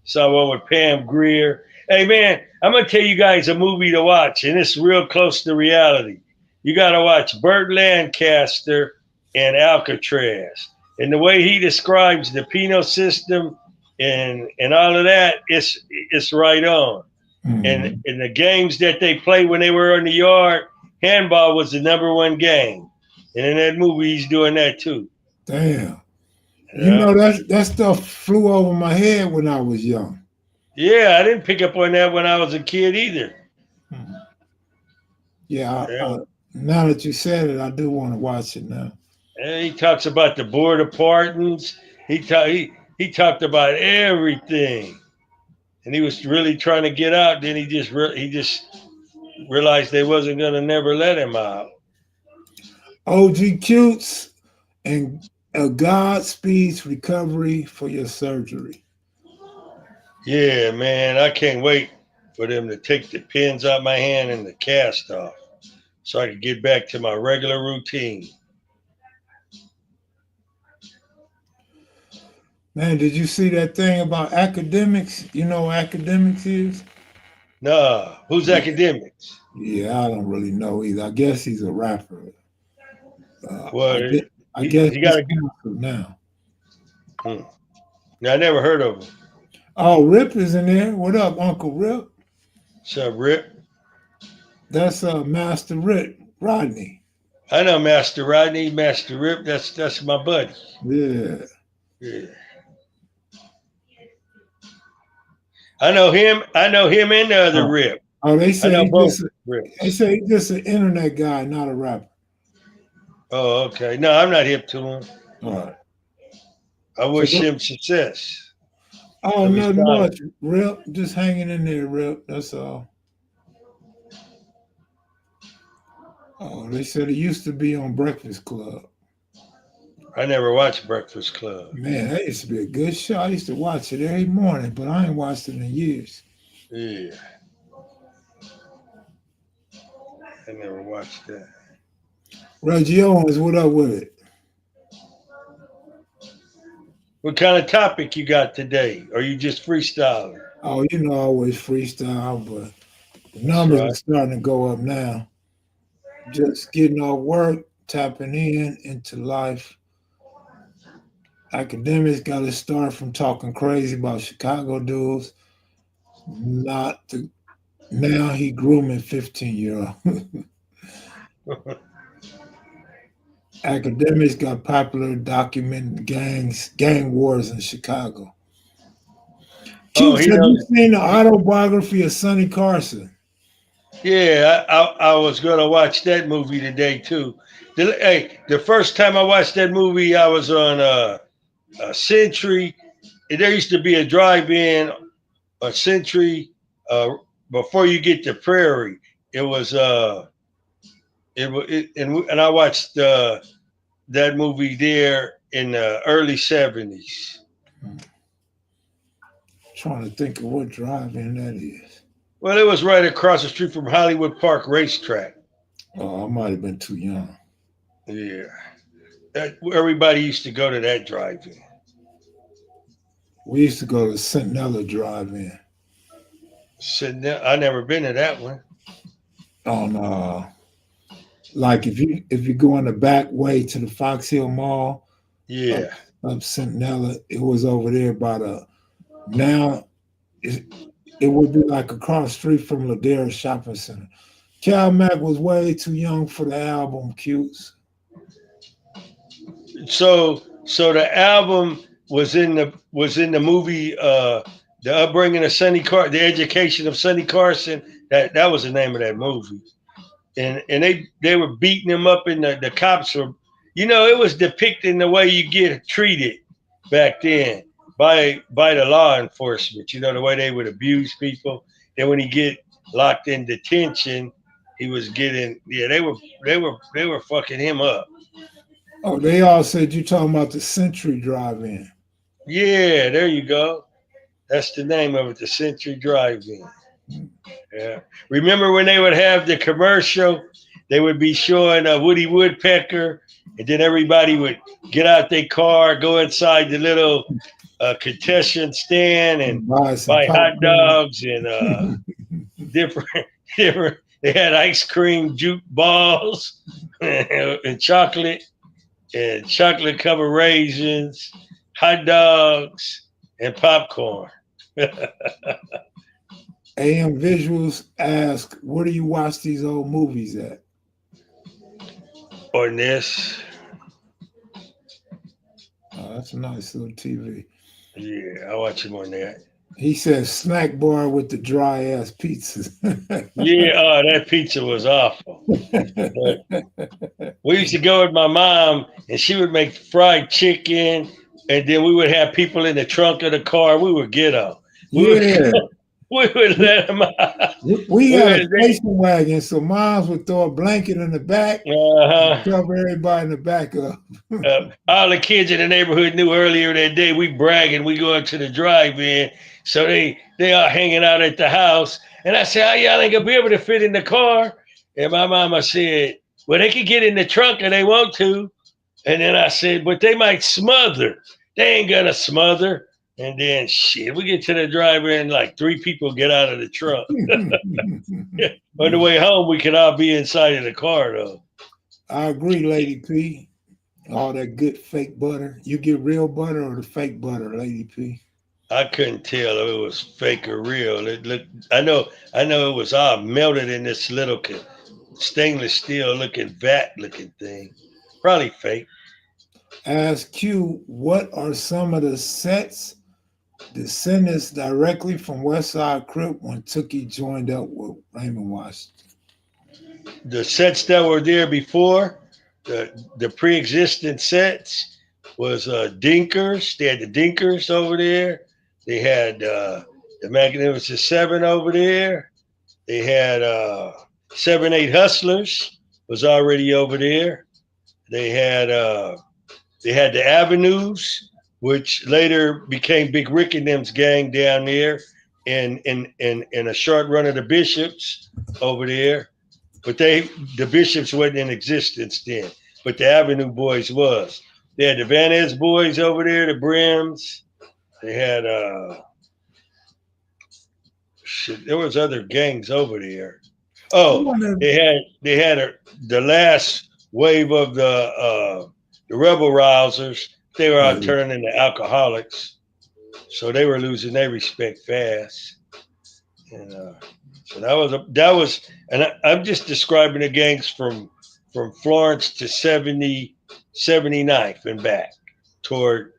Saw one with Pam Grier. Hey man, I'm gonna tell you guys a movie to watch, and it's real close to reality. You gotta watch Burt Lancaster and Alcatraz. And the way he describes the penal system and all of that, it's right on. And Mm. in the games that they played when they were in the yard, handball was the number one game. And in that movie, he's doing that too. Damn. You Yeah. know that stuff flew over my head when I was young. Yeah, I didn't pick up on that when I was a kid either. Mm. Yeah, Yeah. now that you said it, I do want to watch it now. And he talks about the border pardons. He talked about everything, and he was really trying to get out. Then he just realized they wasn't gonna never let him out. OG Cutes and God speeds recovery for your surgery. Yeah, man, I can't wait for them to take the pins out my hand and the cast off, so I can get back to my regular routine. Man, did you see that thing about academics? You know what academics is? Nah, who's Yeah, academics? yeah, I don't really know either. I guess he's a rapper. Uh, I Well, guess, I guess he he's got a. canceled now. Hmm. I never heard of him. Oh, Rip is in there. What up, Uncle Rip? What's up, Rip? That's Master Rip, Rodney. I know Master Rodney, Master Rip. That's my buddy. Yeah. Yeah. I know him. I know him and the other Oh, Rip. oh, I know both Rips. he's just an internet guy, not a rapper. Oh, okay. No, I'm not hip to him. All right. I So, wish him success. oh, Let me nothing stop. much. Rip, just hanging in there, Rip. That's all. Oh, they said it used to be on Breakfast Club. I never watched Breakfast Club. Man, that used to be a good show. I used to watch it every morning, but I ain't watched it in years. Yeah, I never watched that. Reggie Owens, what up with it? What kind of topic you got today? Or you just freestyling? Oh, you know, I always freestyle, but the That's numbers right. are starting to go up now. Just getting off work, tapping into life. Academics got to start from talking crazy about Chicago dudes, not the now he grooming 15-year-old. Academics got popular documenting gang wars in Chicago. Oh, Cute, he have you knows. seen the autobiography of Sonny Carson? Yeah, I was gonna watch that movie today too. The first time I watched that movie, I was on a Century. There used to be a drive-in, a Century, uh, before you get to Prairie. It was and I watched that movie there in the early '70s. Trying to think of what drive-in that is. Well, it was right across the street from Hollywood Park Racetrack. Oh, I might have been too young. Yeah, everybody used to go to that drive-in. We used to go to Centinela Drive-In. Sitting there, I never been to that one. On like if you go in the back way to the Fox Hill Mall, up, Yeah. up Centinela. It was over there by the now. It would be like across the street from Ladera Shopping Center. Cal Mack was way too young for the album Cutes. So the album was in the movie The Upbringing of The Education of Sonny Carson. That was the name of that movie. And they were beating him up and the cops were, it was depicting the way you get treated back then by the law enforcement, the way they would abuse people. And when he get locked in detention, he was getting they were fucking him up. Oh, they all said you talking about the Century Drive-In. Yeah, there you go. That's the name of it, the Century Drive-In. Yeah. Remember when they would have the commercial? They would be showing a Woody Woodpecker, and then everybody would get out their car, go inside the little concession stand, and buy hot dogs and different. They had ice cream, juke balls, and chocolate covered raisins, hot dogs, and popcorn. AM Visuals ask, where do you watch these old movies at? On this. Oh, that's a nice little TV. Yeah, I watch him on that. He says snack bar with the dry ass pizzas. Yeah, that pizza was awful. We used to go with my mom, and she would make fried chicken, and then we would have people in the trunk of the car. We would ghetto. We would let them out. We had a station wagon, so moms would throw a blanket in the back, cover everybody in the back up. All the kids in the neighborhood knew earlier that day we bragging, we going to the drive-in, so they are hanging out at the house. And I said, "Oh, y'all ain't gonna be able to fit in the car." And my mama said, "Well, they could get in the trunk if they want to." And then I said, "But they might smother." They ain't gonna smother. And then shit, we get to the drive-in, like 3 people get out of the trunk. On the way home, we could all be inside of the car, though. I agree, Lady P. All that good fake butter. You get real butter or the fake butter, Lady P? I couldn't tell if it was fake or real. It looked. I know it was all melted in this little stainless steel looking vat looking thing. Probably fake. Ask Q, what are some of the sets descendants directly from West Side Crip when Tookie joined up with Raymond Washington? The sets that were there before, the pre-existing sets was Dinkers. They had the Dinkers over there. They had the Magnificent Seven over there. They had 7-8 Hustlers was already over there. They had the Avenues, which later became Big Rick and them's gang down there, and a short run of the Bishops over there. But the Bishops wasn't in existence then. But the Avenue Boys was. They had the Van Ness Boys over there, the Brims. They had there was other gangs over there. Oh, they had the last wave of the Rebel Rousers. They were out turning into alcoholics, so they were losing their respect fast. And so that was, and I'm just describing the gangs from Florence to 79th and back toward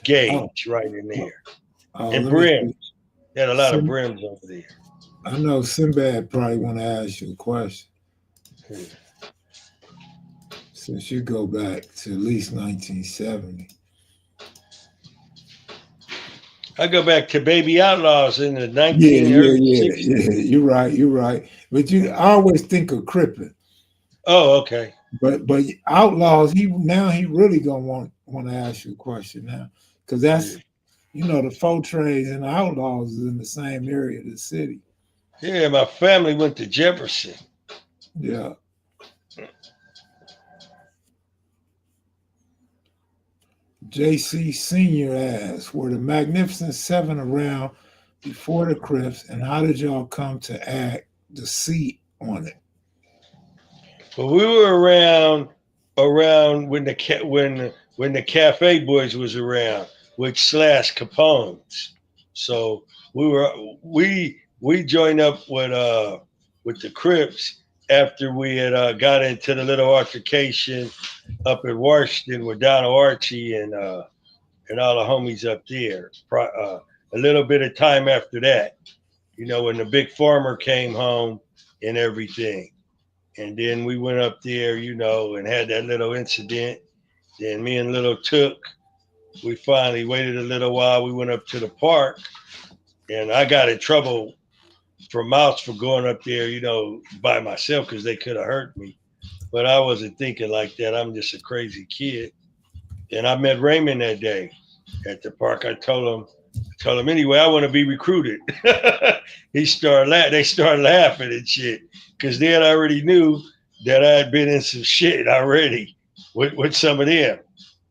Gage, right in there. And Brims. They had a lot of Brims over there. I know Sinbad probably want to ask you a question. Since you go back to at least 1970. I go back to Baby Outlaws in the 1960s. Yeah. You're right. But I always think of Crippin. Oh, okay. But Outlaws, he really gonna want to ask you a question now, because that's the Four Trays and the Outlaws is in the same area of the city. Yeah, my family went to Jefferson. Yeah. JC Senior asks, were the Magnificent Seven around before the Crips, and how did y'all come to add the C on it? Well, we were around when when the Cafe Boys was around, which slash Capone's. So we joined up with the Crips after we had got into the little altercation up in Washington with Donald Archie and all the homies up there. A little bit of time after that, when the big farmer came home and everything. And then we went up there, and had that little incident. Then me and Little Took, we finally waited a little while. We went up to the park, and I got in trouble from Mouse for going up there, by myself because they could have hurt me. But I wasn't thinking like that. I'm just a crazy kid. And I met Raymond that day at the park. I told him anyway, I want to be recruited. They started laughing and shit because they had already knew that I had been in some shit already with some of them.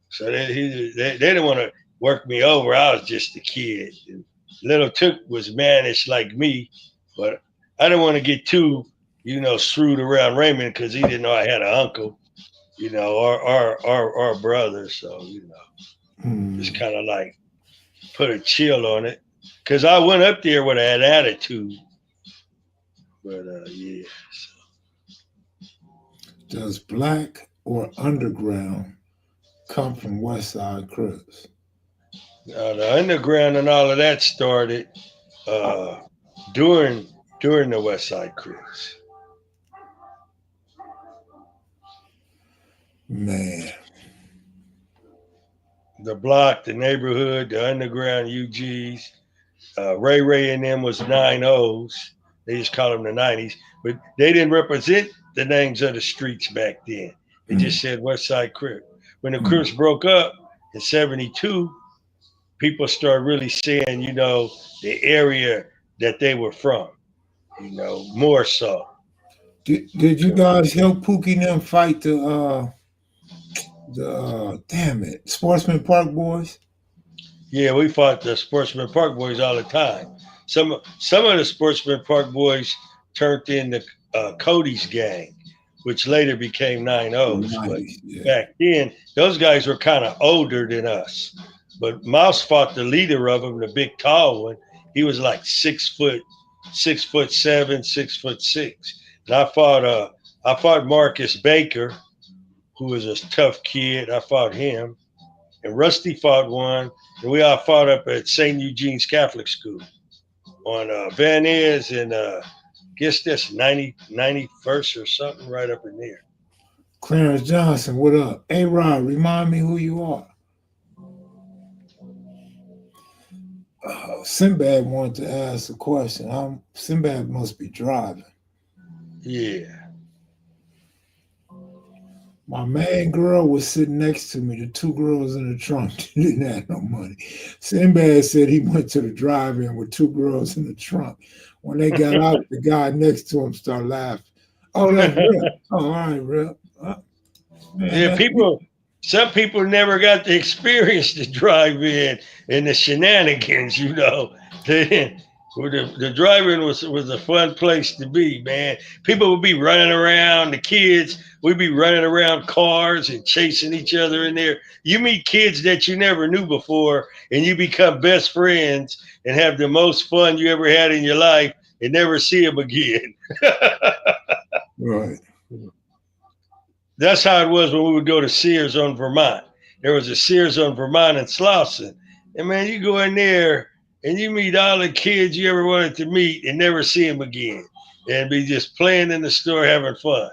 So they didn't want to work me over. I was just a kid. And Little Took was mannish like me, but I didn't want to get too, screwed around Raymond because he didn't know I had an uncle, or brother. So, just kind of like put a chill on it because I went up there with an attitude. But yeah. So. Does Black or Underground come from West Side Crips? The underground and all of that started during the West Side Crips. Man. The block, the neighborhood, the underground UGs. Ray and them was 9-0s. They just called them the 90s. But they didn't represent the names of the streets back then. They just said West Side Crip. When the Crips broke up in 72, people started really saying, the area that they were from, more so. Did you guys help Pookie and them fight the Sportsman Park Boys? Yeah, we fought the Sportsman Park Boys all the time. Some of the Sportsman Park Boys turned into Cody's gang, which later became 9-0s. But back then, those guys were kind of older than us. But Mouse fought the leader of them, the big tall one. He was like 6'7", 6'6". And I fought Marcus Baker, who was a tough kid. I fought him. And Rusty fought one. And we all fought up at St. Eugene's Catholic School on Van Ness and guess that's 91st or something right up in there. Clarence Johnson, what up? Hey, Rod, remind me who you are. Sinbad wanted to ask a question. Sinbad must be driving. Yeah. My main girl was sitting next to me. The two girls in the trunk didn't have no money. Sinbad said he went to the drive-in with two girls in the trunk. When they got out, the guy next to him started laughing. Oh, that's real. Oh, all right, real. Yeah, some people never got to experience the drive-in and the shenanigans, The drive-in was a fun place to be, man. People would be running around, the kids, we'd be running around cars and chasing each other in there. You meet kids that you never knew before, and you become best friends and have the most fun you ever had in your life and never see them again. Right. That's how it was when we would go to Sears on Vermont. There was a Sears on Vermont in Slauson. And, man, you go in there and you meet all the kids you ever wanted to meet and never see them again and be just playing in the store having fun.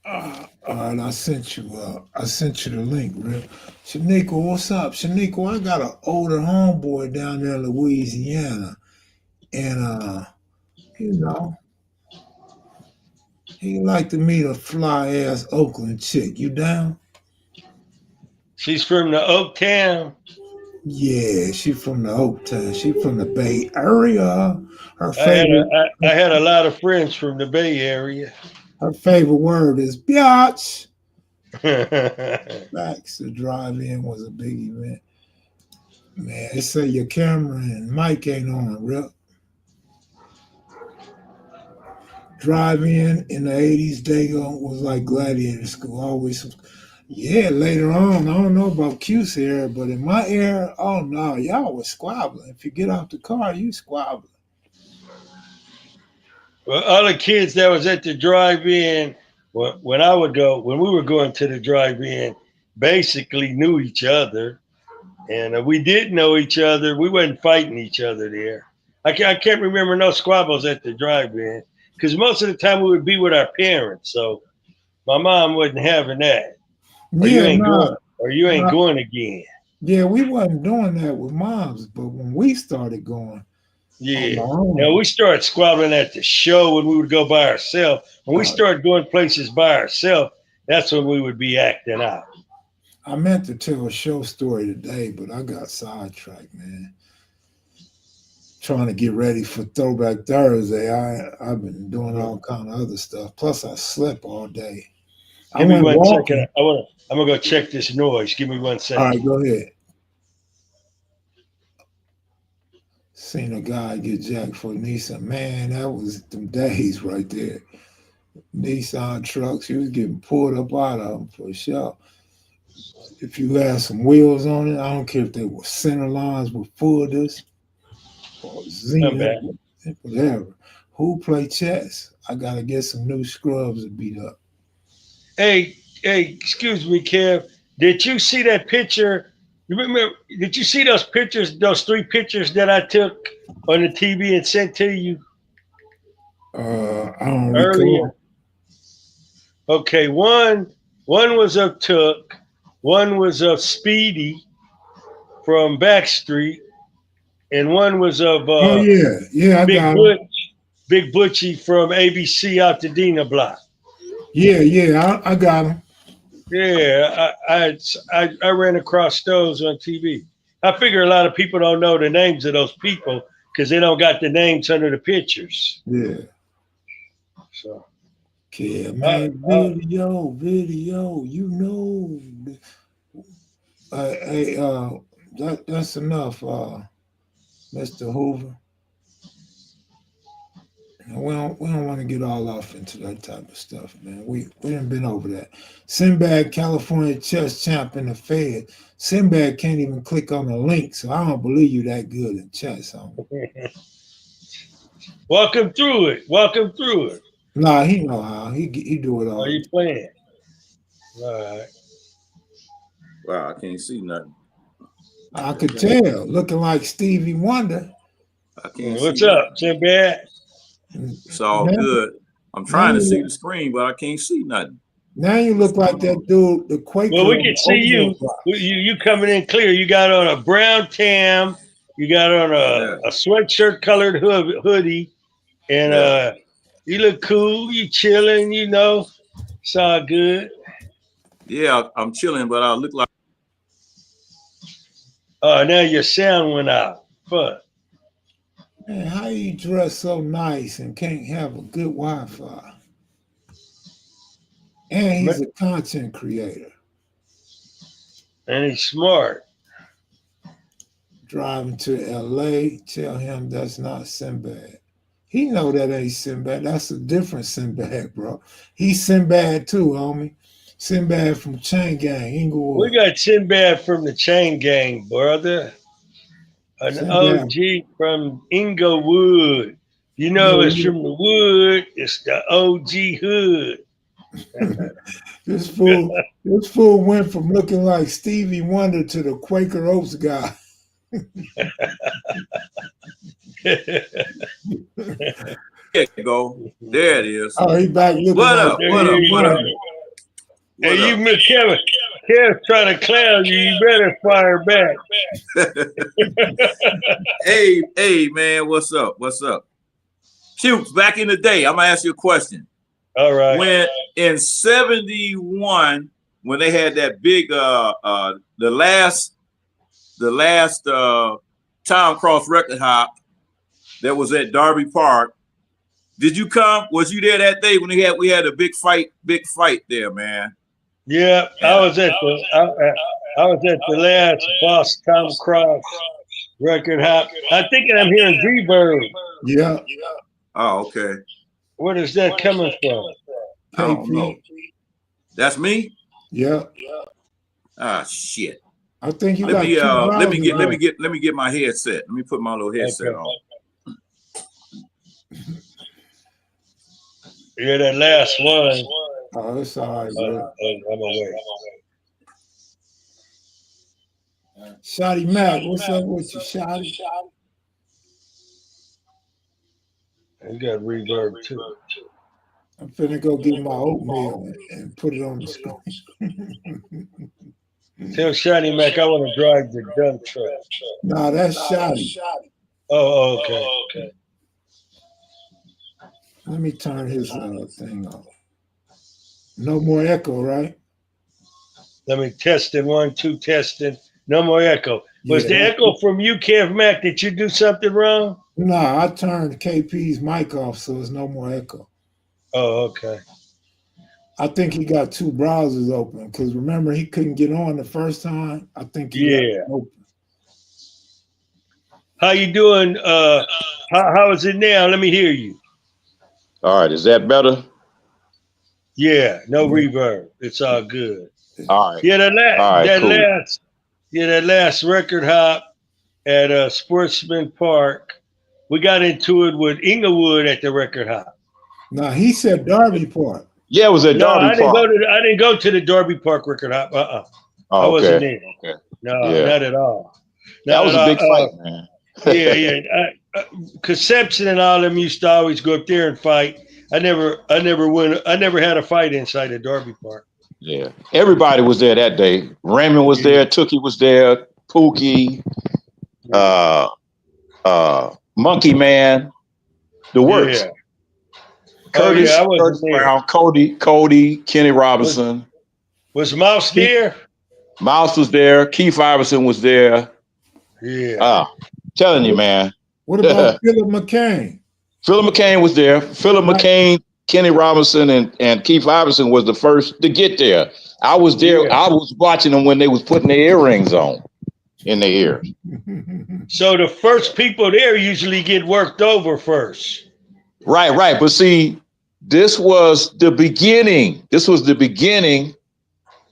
All right, I sent you the link, real. Shaniqua, what's up? Shaniqua, I got an older homeboy down there in Louisiana. And he'd like to meet a fly ass Oakland chick. You down? She's from the Oaktown. Yeah, she from the Oaktown. She from the Bay Area. I had a lot of friends from the Bay Area. Her favorite word is biatch. Facts. The drive-in was a big event. Man, they say your camera and mic ain't on, Rip. drive-in in the 80s, Dago was like gladiator school. Always, yeah, later on, I don't know about Q's era, but in my era, oh no, y'all was squabbling. If you get out the car, you squabbling. Well, other kids that was at the drive-in when I would go, when we were going to the drive-in, basically knew each other, and we did know each other. We wasn't fighting each other there. I can't remember no squabbles at the drive-in because most of the time we would be with our parents. So my mom wasn't having that. Or you Yeah, ain't no, going, or you ain't no, going again. yeah, we wasn't doing that with moms, but when we started going on Yeah. our Now own, we started squabbling at the show when we would go by ourselves. When we uh, started going places by ourselves, that's when we would be acting out. I meant to tell a show story today, but I got sidetracked, man. Trying to get ready for Throwback Thursday. I've been doing all kind of other stuff. Plus, I slept all day. I Give me went 1 second. walking. I'm gonna go check this noise. Give me one All second. right, go ahead. Seen a guy get jacked for a Nissan. Man, that was them days right there. Nissan trucks, you was getting pulled up out of them for sure. If you had some wheels on it, I don't care if they were center lines with footers or Come Zenith, back. whatever. Who play chess? I gotta get some new scrubs to beat up. Hey, excuse me, Kev. Did you see that picture? You remember? Did you see those pictures? Those 3 pictures that I took on the TV and sent to you I don't earlier? recall. Okay, one was of Took, one was of Speedy from Backstreet, and one was of Oh yeah, yeah, I Big got them. Butch, Big Butchie from ABC out the Dina Block. Yeah, yeah, I got them. Yeah, I ran across those on TV. I figure a lot of people don't know the names of those people because they don't got the names under the pictures. Yeah, So, yeah, uh, man. uh, Video. You know, hey, that's enough, Mr. Hoover. We don't want to get all off into that type of stuff, man. We done been over that. Sinbad, California chess champ in the Fed. Sinbad can't even click on the link, so I don't believe you that good in chess. walk him through it. Walk him through it. Nah, he know how. He do it Are all the you time. playing? All right. Wow, I can't see nothing. I could tell, looking like Stevie Wonder. I can't What's see up, nothing. Sinbad? It's all Now, good. I'm now trying to you see look, the screen, but I can't see nothing. now you What's look like going that on? dude, the Well, Quaker we on can the see you. Ozone box. You coming in clear. You got on a brown tam. You got on Yeah, a sweatshirt colored hoodie, and yeah. you look cool. You chilling. You know, it's all good. Yeah, I'm chilling, but I look like Oh, now your sound went out. Fuck. Man, how you dress so nice and can't have a good Wi-Fi? And he's a content creator. And he's smart. Driving to LA, tell him that's not Sinbad. He know that ain't Sinbad. That's a different Sinbad, bro. He's Sinbad too, homie. Sinbad from Chain Gang, We Inglewood. got Sinbad from the Chain Gang, brother. An Sinbad, OG from Inglewood. You know, yeah, it's from the wood. It's the OG hood. this fool went from looking like Stevie Wonder to the Quaker Oats guy. there you go. There it is. Oh, he back looking What like up? There What up? you What up? go. What Hey, up? Kev's trying to clown you. You better fire back. Hey, man, what's up? What's up? Cukes, back in the day, I'm gonna ask you a question. All right. When in 71, when they had that big the last Tom Cross record hop that was at Darby Park, did you come? Was you there that day when we had a big fight there, man? Yeah, I was at the last Boss Tom Cross record hop. I think I'm hearing Z-Bird. Yeah. Oh, okay. Where is that coming from? I don't know. KP. That's me? Yeah. Ah, shit. I think you Let got me two browsers. let me get my headset. Let me put my little headset Okay. on. Yeah, that last one. Oh, it's all right, bro. I'm away. Shotty Mac, what's up with you, Shotty? You got reverb too. I'm finna go get my oatmeal and put it on the screen. Tell Shiny Mac I want to drive the dump truck. Nah, that's Shotty. Oh, okay. Let me turn his thing off. No more echo, right? Let me testing 1, 2, testing. No more echo. Was the Yeah. echo from you, Kev Mac? Did you do something wrong? Nah, I turned KP's mic off, so there's no more echo. Oh, okay. I think he got two browsers open because remember he couldn't get on the first time. I think he left it open. How you doing? How is it now? Let me hear you. All right, is that better? Yeah, no reverb. It's all good. All right. Yeah, that Cool. last record hop at Sportsman Park. We got into it with Inglewood at the record hop. Nah, he said Darby Park. Yeah, it was at Darby Park. I didn't go to the Darby Park record hop. Oh, I wasn't okay. there. Okay. No, Yeah. not at all. That was a big fight, man. Yeah. Conception and all them used to always go up there and fight. I never had a fight inside of Darby Park. Yeah. Everybody was there that day. Raymond was there, Tookie was there, Pookie, Monkey Man, the works. Yeah. Curtis, I wasn't Curtis there. Brown, Cody, Kenny Robinson. Was Mouse there? Mouse was there. Keith Iverson was there. Yeah. Telling you, man. What about Philip McCain? Philip McCain was there. Philip McCain, Kenny Robinson, and Keith Iverson was the first to get there. I was there. Yeah. I was watching them when they was putting their earrings on in their ears. So the first people there usually get worked over first. Right. But see, this was the beginning.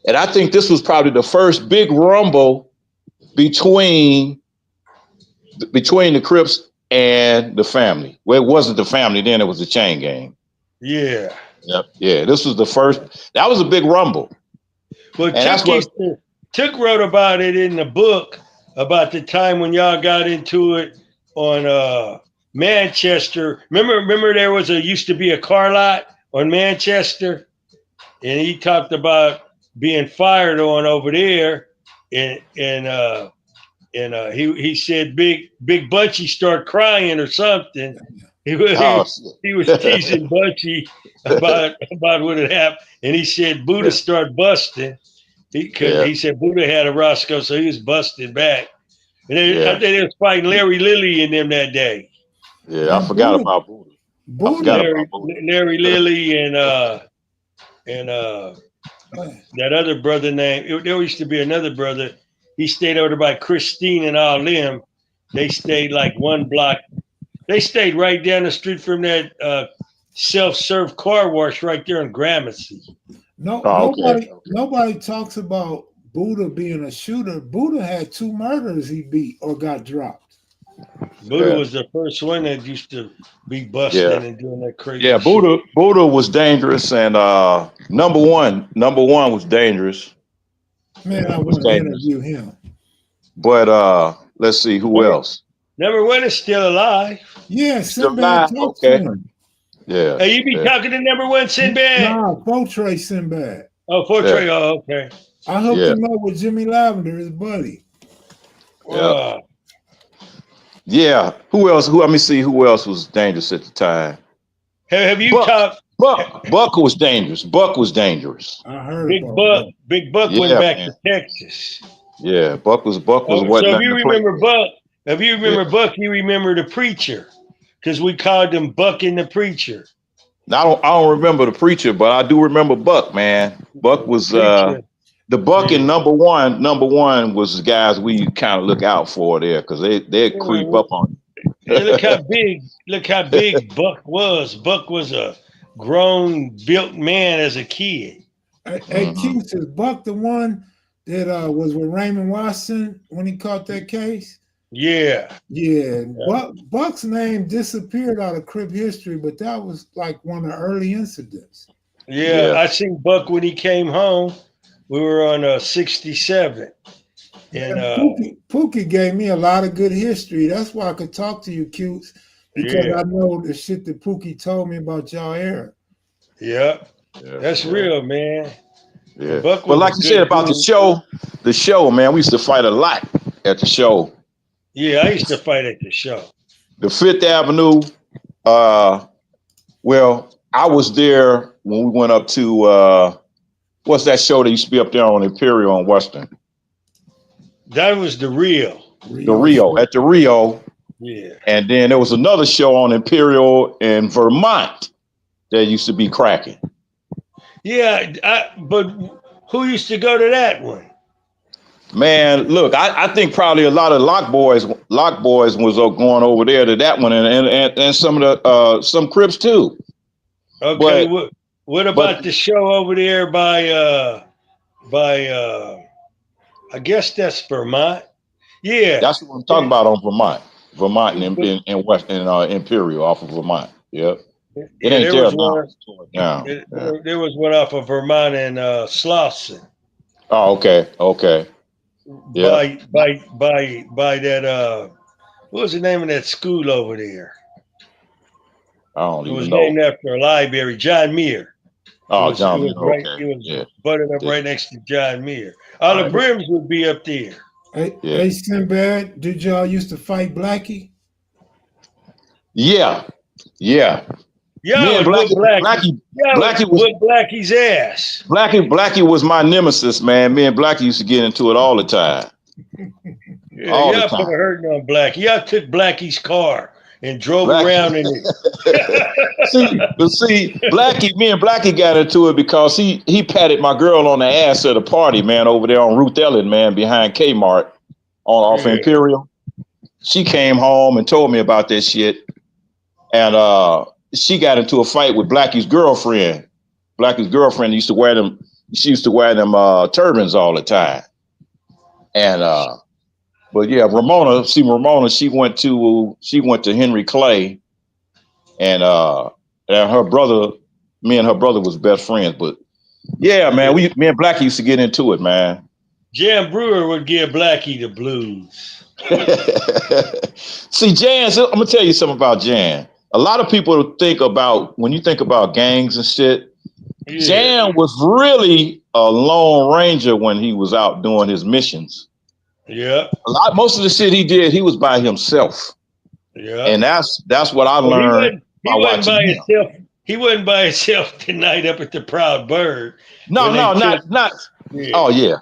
And I think this was probably the first big rumble between the Crips and the family. Well, it wasn't the family then, it was the chain gang. Yeah. Yep. Yeah, this was the first. That was a big rumble. Well, And Took wrote about it in the book about the time when y'all got into it on Manchester. Remember there used to be a car lot on Manchester, and he talked about being fired on over there, and he said Big Bunchy started crying or something. He was teasing Bunchy about what had happened, and he said Buddha started busting. He said Buddha had a Roscoe, so he was busting back. And I think they was fighting Larry Lilly in them that day. Yeah, I forgot about Buddha. Larry Lilly and that other brother named, there used to be another brother. He stayed over by Christine and all them. They stayed like one block. They stayed right down the street from that self-serve car wash right there in Gramercy. Nobody talks about Buddha being a shooter. Buddha had 2 murders he beat or got dropped. Buddha was the first one that used to be busting and doing that crazy. Yeah, Buddha was dangerous, and number one was dangerous. Man, I want to interview him. But let's see who else. Number 1 is still alive. Yeah, Sinbad talks to him. Yeah. Hey, you be talking to number 1 Sinbad? Nah, Fortray Sinbad. Oh, Fortray. Yeah. Oh, okay. I hooked him up with Jimmy Lavender, his buddy. Yeah. Who else? Let me see who else was dangerous at the time. Have you talked? Buck was dangerous. Buck was dangerous. I heard Big Buck went back to Texas. Yeah, Buck was what. So if you remember Buck, you remember the preacher, because we called him Buck and the Preacher. I don't remember the Preacher, but I do remember Buck, man. Buck was the Buck and number one was the guys we kind of look out for there, because they creep up on you. And look how big Buck was. Buck was a grown, built man as a kid. Hey, Keith, is Buck the one that was with Raymond Watson when he caught that case? Yeah. Yeah, Buck's name disappeared out of Crip history, but that was like one of the early incidents. Yeah, I seen Buck when he came home. We were on 67. And Pookie gave me a lot of good history. That's why I could talk to you, Cutes, because I know the shit that Pookie told me about y'all era. Yeah, that's real, man. Yeah. Buck But was like a you good said about dude. the show, man, we used to fight a lot at the show. Yeah, I used to fight at the show. The Fifth Avenue, well, I was there when we went up to what's that show that used to be up there on Imperial and Western? That was the Rio. The Rio, at the Rio. Yeah. And then there was another show on Imperial in Vermont that used to be cracking. Yeah, but who used to go to that one? Man, look, I think probably a lot of Lock Boys was going over there to that one, and some of the some Crips too. Okay, what about the show over there by I guess that's Vermont. Yeah, that's what I'm talking about on Vermont in West Imperial off of Vermont. Yep. It ain't there now. There was one off of Vermont and Slauson. Oh, okay. Yeah. By that what was the name of that school over there? I don't even know. It was named after a library, John Muir. Oh, John Muir. It was butted up right next to John Muir. All the Brims would be up there. Hey, Sinbad, did y'all used to fight Blackie? Yeah. Yeah, Blackie was Blackie's ass. Blackie was my nemesis, man. Me and Blackie used to get into it all the time. Y'all put a hurting on Blackie. Y'all took Blackie's car and drove around in it. see, me and Blackie got into it because he patted my girl on the ass at a party, man, over there on Ruth Ellen, man, behind Kmart off Imperial. She came home and told me about this shit. And she got into a fight with Blackie's girlfriend. Blackie's girlfriend used to wear them. She used to wear them turbans all the time. And but yeah, Ramona. She went to Henry Clay, and her brother. Me and her brother was best friends. But yeah, man, me and Blackie used to get into it, man. Jan Brewer would give Blackie the blues. See, Jan, I'm gonna tell you something about Jan. A lot of people when you think about gangs and shit, Jan was really a lone ranger when he was out doing his missions. Yeah. Most of the shit he did, he was by himself. Yeah. And that's what I learned by watching him. He wasn't by himself tonight up at the Proud Bird. No, not. Yeah. Oh yeah.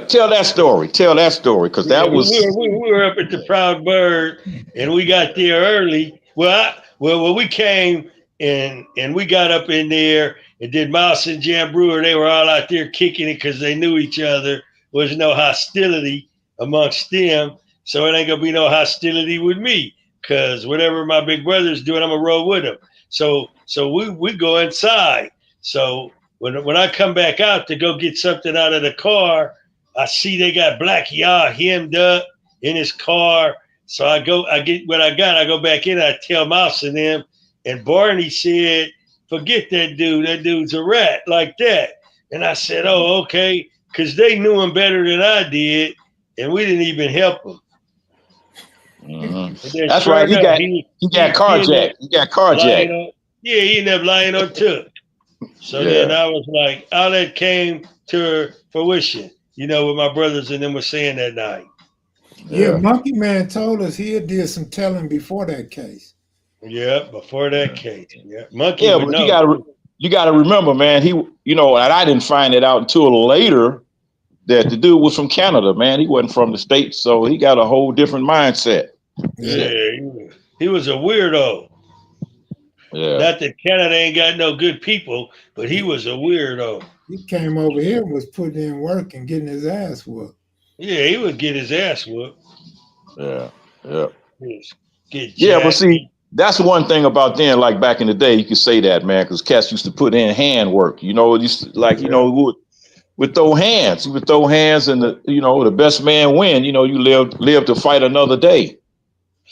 Tell that story, because that was. We were up at the Proud Bird, and we got there early. Well, we came and we got up in there and did Mouse and Jan Brewer. They were all out there kicking it because they knew each other. There was no hostility amongst them, so it ain't gonna be no hostility with me because whatever my big brother's doing, I'm gonna roll with him. So we go inside. So when I come back out to go get something out of the car, I see they got Blackie all hemmed up in his car. So I get what I got. I go back in. I tell Mouse and them, and Barney said, "Forget that dude. That dude's a rat like that." And I said, "Oh, okay," because they knew him better than I did, and we didn't even help him. Mm-hmm. That's right. He got carjacked. He got carjacked. He ended up lying on took. So then I was like, all that came to fruition. What my brothers and them were saying that night. Yeah, Monkey Man told us he had did some telling before that case. Yeah, before that case. Yeah, Monkey. Yeah, but you got to remember, man. He, and I didn't find it out until later that the dude was from Canada, man. He wasn't from the States, so he got a whole different mindset. Yeah, he was a weirdo. Yeah. Not that Canada ain't got no good people, but he was a weirdo. He came over here and was putting in work and getting his ass whooped. Yeah, he would get his ass whooped. Yeah. Yes. get Yeah, but jacked. see, that's one thing about then. Like back in the day, you could say that, man, because cats used to put in hand work. You know, it used to, like, you know, would throw hands. You would throw hands, and the best man win. You know, you live to fight another day.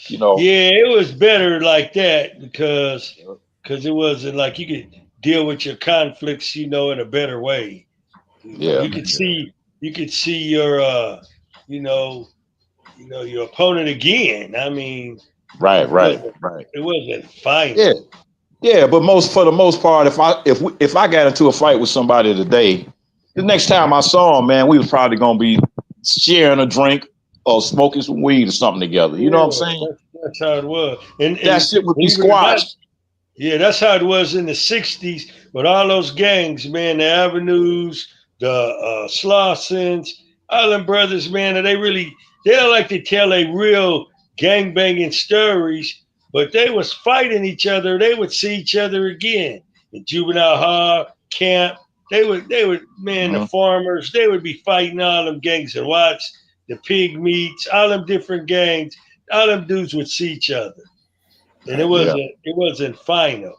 You know. Yeah, it was better like that because it wasn't like you could deal with your conflicts, in a better way. Yeah. You could see your your opponent again. I mean, Right. it wasn't final. Yeah. Yeah, but for the most part, if I got into a fight with somebody today, the next time I saw him, man, we was probably gonna be sharing a drink or smoking some weed or something together. You know what I'm saying? That's how it was. And That shit would be believe it or not, squashed. yeah, that's how it was in the '60s with all those gangs, man. The Avenues, the Slossons, Island Brothers, man. And they don't like to tell a real gang banging stories, but they was fighting each other. They would see each other again in juvenile hall camp. They would, man. The farmers, they would be fighting all them gangs at Watts, the pig meats, all them different gangs. All them dudes would see each other. And it wasn't final.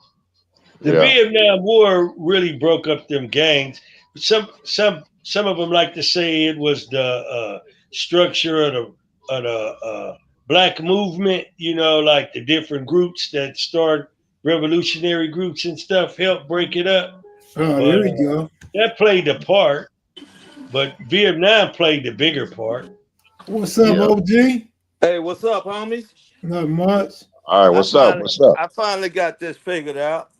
The Vietnam War really broke up them gangs. Some of them like to say it was the structure of the black movement. Like the different groups that start revolutionary groups and stuff helped break it up. Oh, But there we go. that played a part. But Vietnam played the bigger part. What's up, OG? Hey, what's up, homies? Not much. All right, what's up? What's up? I finally got this figured out.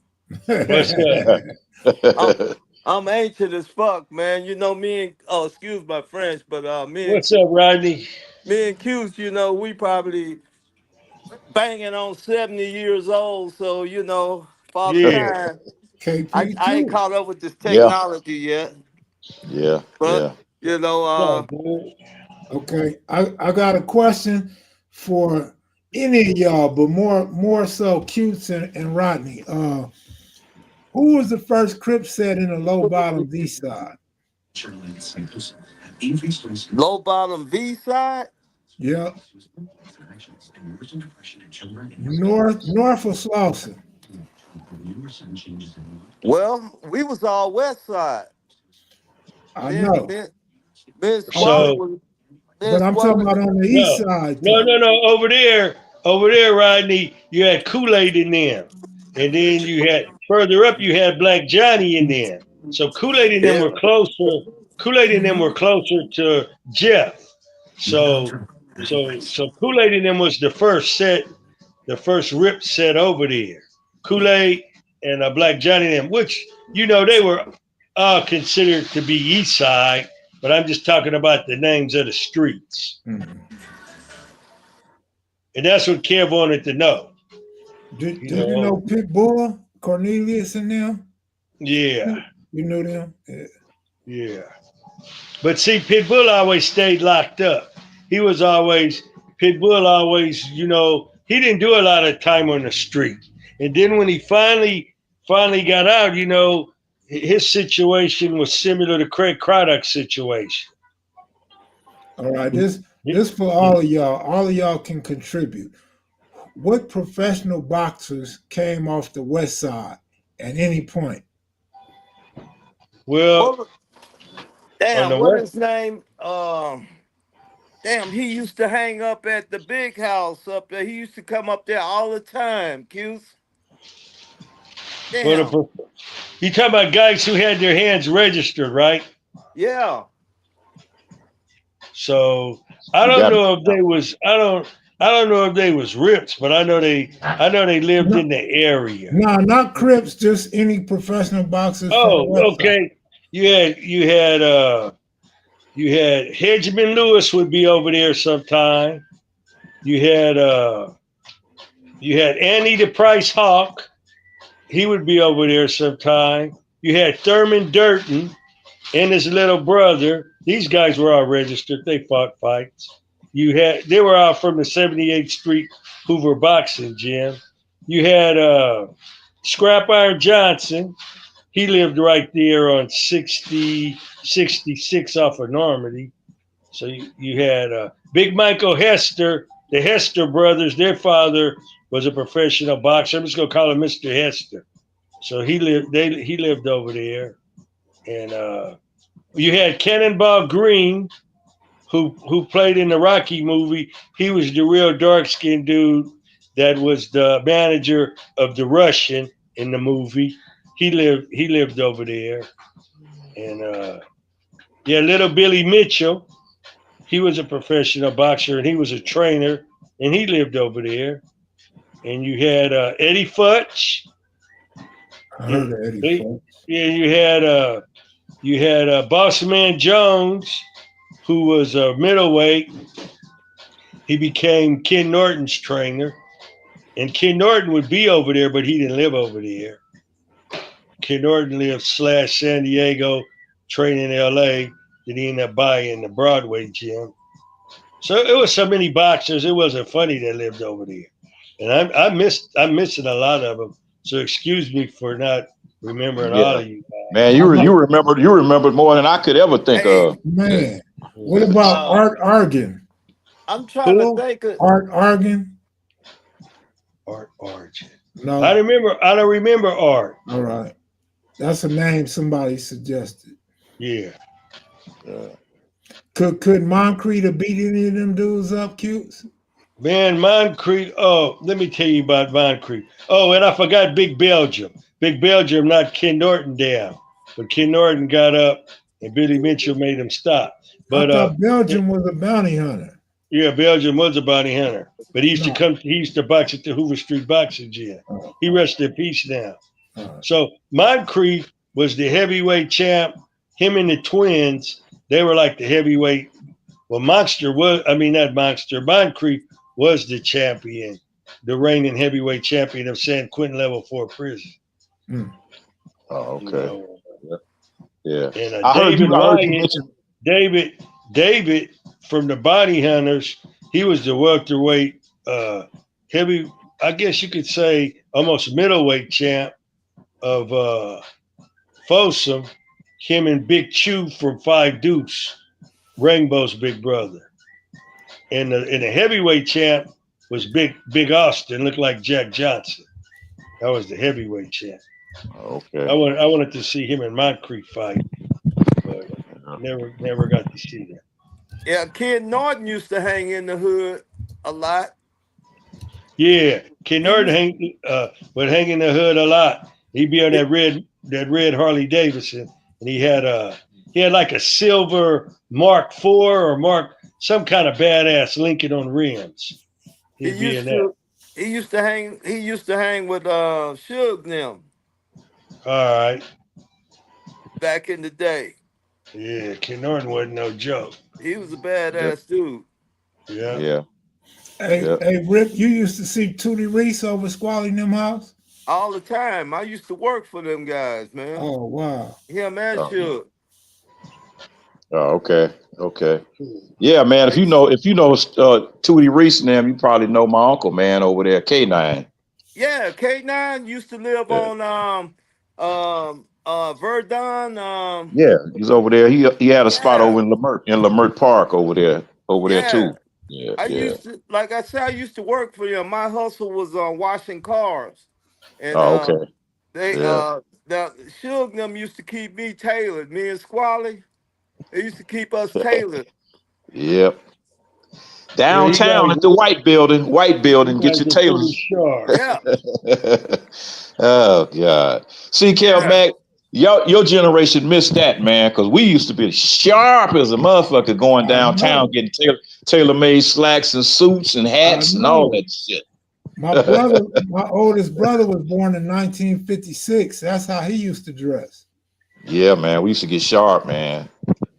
What's up? I'm ancient as fuck, man. You know me and excuse my French, but What's up, Rodney? me and Q's, we probably banging on 70 years old. So Father Time, KP I ain't too. caught up with this technology yet. Yeah. But Okay, I got a question for any of y'all, but more so Cutes and Rodney. Who was the first Crip set in the Low Bottom V side? Low Bottom V side? Yeah. North or Slauson? Well, we was all West Side. I know. Ben So, but I'm talking about on the East side. No. Over there, Rodney, you had Kool-Aid in them. And then you had further up, you had Black Johnny in there. So Kool-Aid and them were closer. Kool-Aid and them were closer to Jeff. So Kool-Aid and them was the first rip set over there. Kool-Aid and Black Johnny and them, which they were all considered to be East Side, but I'm just talking about the names of the streets. Mm-hmm. And that's what Kev wanted to know. Did you know Pitbull, Cornelius, and them? Yeah. You knew them? Yeah. But see, Pitbull always stayed locked up. Pitbull always, he didn't do a lot of time on the street. And then when he finally got out, his situation was similar to Craig Craddock's situation. All right, this for all of y'all. All of y'all can contribute. What professional boxers came off the West Side at any point? Well, damn, what his name? Damn, he used to hang up at the big house up there. He used to come up there all the time, Q's. Damn. You talking about guys who had their hands registered, right? Yeah. So I don't know if they was I don't know if they was Rips, but I know they lived in the area. No, not Crips, just any professional boxers. Oh, okay. You had Hedgeman Lewis would be over there sometime. You had Andy the Price Hawk. He would be over there sometime. You had Thurman Durton and his little brother. These guys were all registered. They fought fights. They were all from the 78th Street Hoover boxing gym. You had Scrap Iron Johnson. He lived right there on 66 off of Normandy. So you had Big Michael Hester. the Hester brothers, their father was a professional boxer. I'm just gonna call him Mr. Hester. So he lived over there, and you had Cannonball Green, who played in the Rocky movie. He was the real dark skinned dude that was the manager of the Russian in the movie. He lived over there, and yeah, little Billy Mitchell. He was a professional boxer and he was a trainer, and he lived over there. And you had Eddie Futch. I heard of Eddie Futch. Yeah, you had Boss Man Jones, who was a middleweight. He became Ken Norton's trainer, and Ken Norton would be over there, but he didn't live over there. Ken Norton lived San Diego, training in L.A. That he ended up buying the Broadway gym. So it was so many boxers. It wasn't funny that lived over there, and I'm missing a lot of them. So excuse me for not remembering all of you guys. Man, you remembered more than I could ever think of. Man, what about Art Argan? I'm trying to think of Art Argan. Art Argan. No, I don't remember Art. All right, that's a name somebody suggested. Yeah. Could Moncrief have beat any of them dudes up, Cutes? Man, Moncrief. Oh, let me tell you about Moncrief. Oh, and I forgot Big Belgium. Big Belgium knocked Ken Norton down, but Ken Norton got up and Billy Mitchell made him stop. But I thought Belgium was a bounty hunter. Yeah, Belgium was a bounty hunter, but he used to box at the Hoover Street Boxing Gym. He rested in peace now. So Moncrief was the heavyweight champ. Him and the twins, they were like the heavyweight. Well, Moncrief was the champion, the reigning heavyweight champion of San Quentin Level 4 prison. Oh, okay. Yeah. And I heard you mention David from the Bounty Hunters, he was the welterweight, heavy, I guess you could say almost middleweight champ of Folsom. Him and Big Chew from Five Deuce, Rainbow's big brother. And the heavyweight champ was Big Austin, looked like Jack Johnson. That was the heavyweight champ. Okay. I wanted to see him and Moncrief fight, but never got to see that. Yeah, Ken Norton used to hang in the hood a lot. Yeah, Ken Norton would hang in the hood a lot. He'd be on that red Harley Davidson, and he had like a silver Mark IV or some kind of badass Lincoln on rims. He'd be in that. He used to hang with Suge them. All right. Back in the day. Yeah, Ken Norton wasn't no joke. He was a badass dude. Yeah. Yeah. Hey, Rip, you used to see Tootie Reese over Squally in them house? All the time. I used to work for them guys, man. Oh, wow. Him and Suge. Oh, okay. Yeah, man. If you know Tootie Reese and them, you probably know my uncle, man, over there, K9. Yeah, K9 used to live on Verdun. Yeah, he's over there. He had a spot over in Lamert Park over there too. Yeah. I used to, like I said, I used to work for them. My hustle was washing cars. And okay. The Suge them used to keep me tailored. Me and Squally, they used to keep us tailored. Yep. Downtown at the white building, get your tailors. Yeah. Oh God. See, Kel Mac, your generation missed that, man, because we used to be sharp as a motherfucker going downtown getting tailor-made slacks and suits and hats and all that shit. My oldest brother was born in 1956. That's how he used to dress. Yeah, man. We used to get sharp, man.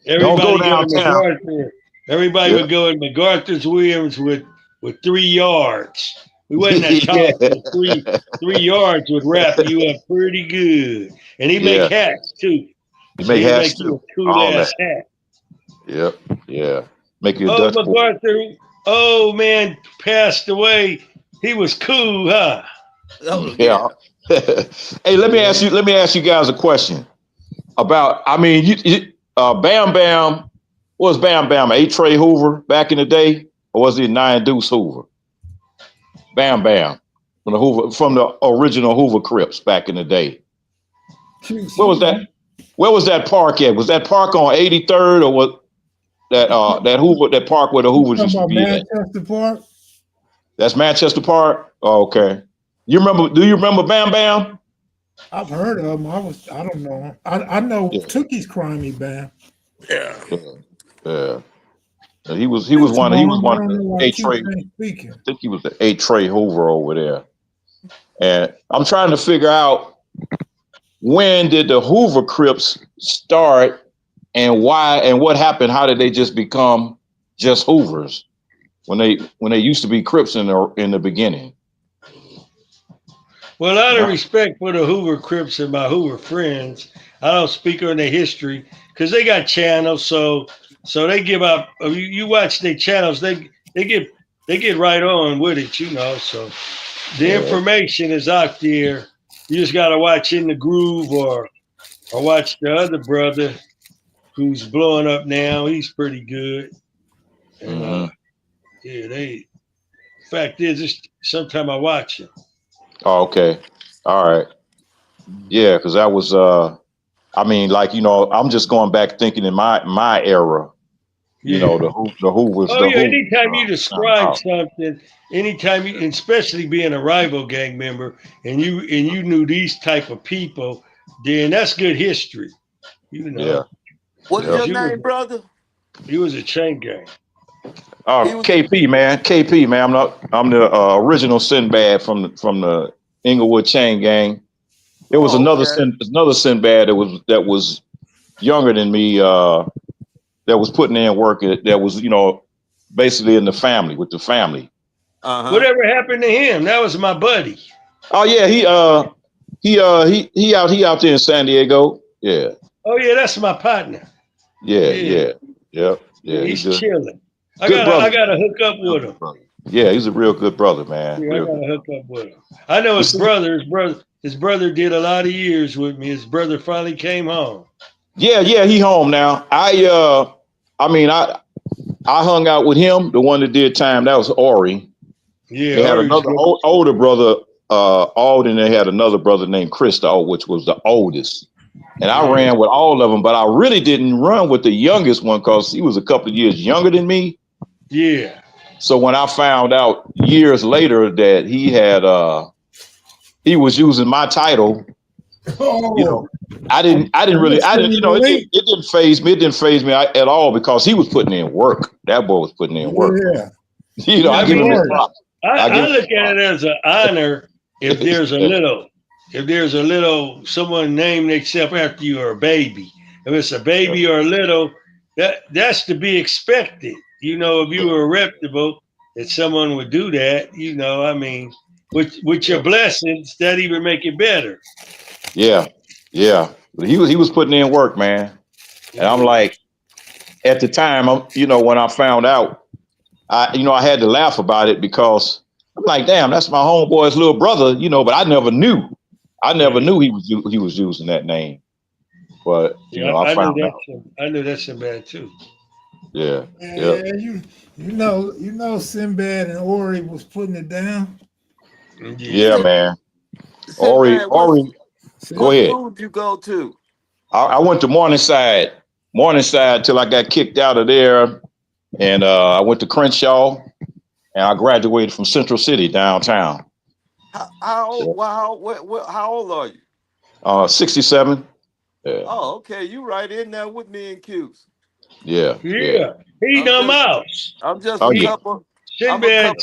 Don't go downtown. Everybody would go in MacArthur's Williams with 3 yards. We wasn't that tall. 3 yards would wrap you up pretty good. And he make hats too. He make hats too. A cool ass hat. Yep. Yeah. Make you a Dutch MacArthur. Oh man, passed away. He was cool, huh? Yeah. Hey, let me ask you guys a question about. I mean, Bam Bam was Bam Bam A. Trey Hoover back in the day. or was it Nine Deuce Hoover? Bam Bam from the original Hoover Crips back in the day. Where was that? Where was that park at? Was that park on 83rd, or what? That Hoover, that park where the Hoovers used to be at? Manchester Park. That's Manchester Park. Oh, okay. You remember? Do you remember Bam Bam? I've heard of him. I don't know. I know Tookie's Crimey Bam. Yeah. Yeah. He was one of the eight tray. Speaking. I think he was the 8 tray Hoover over there. And I'm trying to figure out, when did the Hoover Crips start, and why, and what happened? How did they just become just Hoovers when they used to be Crips in the beginning? Well, out of respect for the Hoover Crips and my Hoover friends, I don't speak on their history because they got channels. So they give up. You watch their channels, they get right on with it, you know. So the information is out there. You just gotta watch In the Groove or watch the other brother who's blowing up now. He's pretty good. And fact is, sometime I watch it. Oh, okay. All right. Yeah, because that was I mean, like, you know, I'm just going back thinking in my era, you know, the Hoovers. Oh, yeah, anytime you describe something, anytime you, especially being a rival gang member, and you knew these type of people, then that's good history. You know. Yeah. What's your name, brother? He was a chain gang. KP, man. KP, man. I'm the original Sinbad from the Inglewood chain gang. There was another Sinbad that was younger than me, that was putting in work, that was, you know, basically in the family, with the family. Whatever happened to him? That was my buddy. Oh yeah, he out there in San Diego. Yeah. Oh yeah, that's my partner. Yeah. He's chilling. I Good brother. gotta hook up with him. Yeah, he's a real good brother, man. Yeah, I gotta hook up with him. I know his brother did a lot of years with me. His brother finally came home. Yeah, he home now. I hung out with him. The one that did time, that was Ori. Yeah, they had another older brother, Alden. They had another brother named Christo, which was the oldest. And I ran with all of them, but I really didn't run with the youngest one because he was a couple of years younger than me. Yeah. So when I found out years later that he was using my title, you know, it didn't phase me. It didn't phase me at all because he was putting in work. That boy was putting in work. Yeah. You know, I give him his props. I look at it as an honor if there's a little someone named except after you or a baby. If it's a baby or a little, that's to be expected. You know, if you were reputable, that someone would do that. You know, I mean, with your blessings, that even make it better. Yeah. But he was putting in work, man. And I'm like, at the time, you know, when I found out, I had to laugh about it because I'm like, damn, that's my homeboy's little brother, you know. But I never knew he was using that name. But you know, I found out. I knew that's Sinbad too. Yeah. You know, Sinbad and Ori was putting it down. Yeah, man. Sinbad, Ori. Go ahead. What school did you go to? I went to Morningside till I got kicked out of there, and I went to Crenshaw, and I graduated from Central City downtown. How old are you? 67. Yeah. Oh, okay. You right in there with me and Q's. Yeah. He done mouse. I'm just couple. Sinbad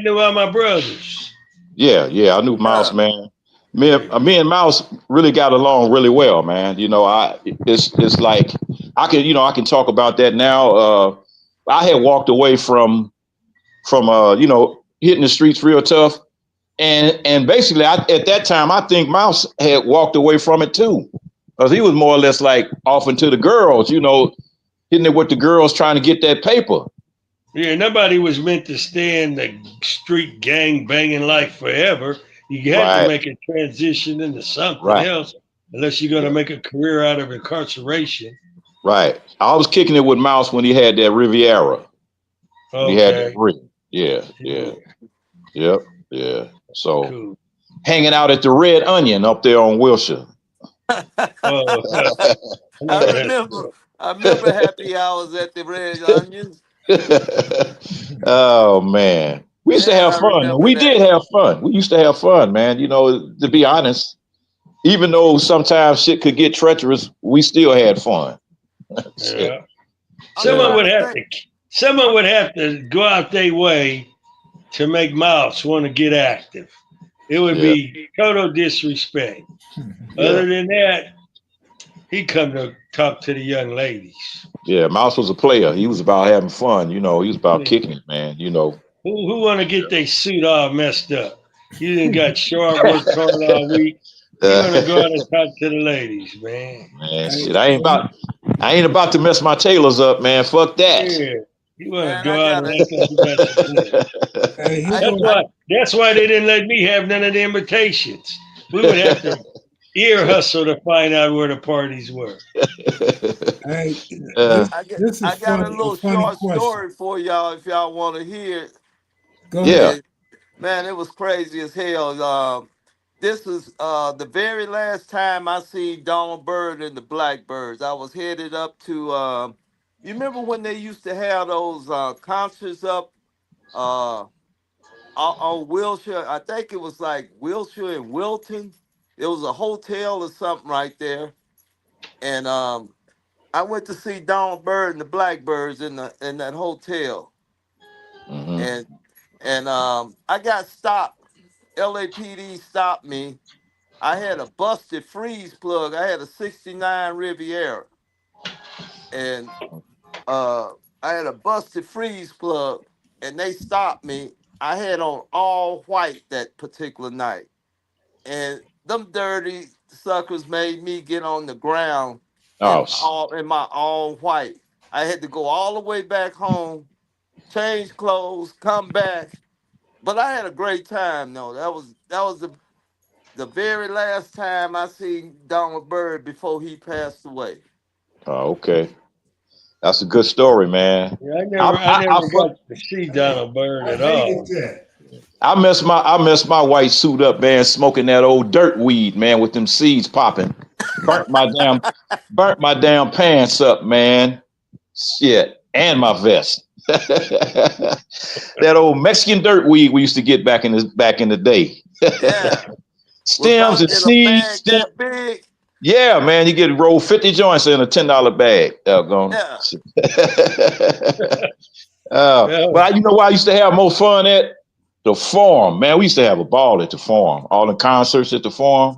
knew all my brothers. Yeah. I knew Mouse, man. Me and Mouse really got along really well, man. You know, it's like I can talk about that now. I had walked away from you know, hitting the streets real tough, and basically at that time I think Mouse had walked away from it too, because he was more or less like off into the girls, you know, hitting it with the girls, trying to get that paper. Yeah, nobody was meant to stay in the street gang banging life forever. You have to make a transition into something else, unless you're going to make a career out of incarceration. Right. I was kicking it with Mouse when he had that Riviera. We had that Okay. red. Yeah, yep, yeah. So Cool. hanging out at the Red Onion up there on Wilshire. Oh, I remember. I remember happy hours at the Red Onions. Oh man, we used to Man, have I fun. remember We did that. have fun. We used to have fun, man. You know, to be honest, even though sometimes shit could get treacherous, we still had fun. Shit. yeah. I'm Yeah. Someone would have to go out their way to make Mouse want to get active. It would Yeah. be total disrespect. Yeah. Other than that, he come to talk to the young ladies. Yeah, Mouse was a player. He was about having fun. You know, he was about kicking it, man. You know. Who want to get their suit all messed up? You didn't got sharp, worked hard all week. You want to go out and talk to the ladies, man. Man, shit, I ain't about to mess my tailors up, man. Fuck that. Yeah. You want to Man, go I out and gotta. act like you got the point. Hey, here I, goes. That's why they didn't let me have none of the invitations. We would have to ear hustle to find out where the parties were. Hey, Uh, this is I got a funny. A little funny short question. story for y'all if y'all want to hear it. Go yeah. ahead. And, man, it was crazy as hell. This is the very last time I seen Donald Byrd and the Blackbirds. I was headed up to. You remember when they used to have those concerts up on Wilshire? I think it was like Wilshire and Wilton. It was a hotel or something right there, and I went to see Donald Byrd and the Blackbirds in that hotel, Mhm. and I got stopped. LAPD stopped me. I had a busted freeze plug. I had a '69 Riviera, and uh, I had a busted freeze plug, and they stopped me. I had on all white that particular night, and them dirty suckers made me get on the ground Oh, in my own white. I had to go all the way back home, change clothes, come back. But I had a great time though. That was the very last time I seen Donald Byrd before he passed away. okay. That's a good story, man. Yeah, I I I, I, never fuck- got to see Donald Byrd I at hated all. that. I messed my white suit up, man, smoking that old dirt weed, man, with them seeds popping. Burnt my damn pants up, man. Shit. And my vest. That old Mexican dirt weed we used to get back in the day. Yeah. Was Stems out and in a seeds. bag that big. Yeah, man, you get roll 50 joints in a $10 bag. Doggone. Yeah. Yeah. But you know where I used to have more fun at? The Forum, man. We used to have a ball at the Forum. All the concerts at the Forum.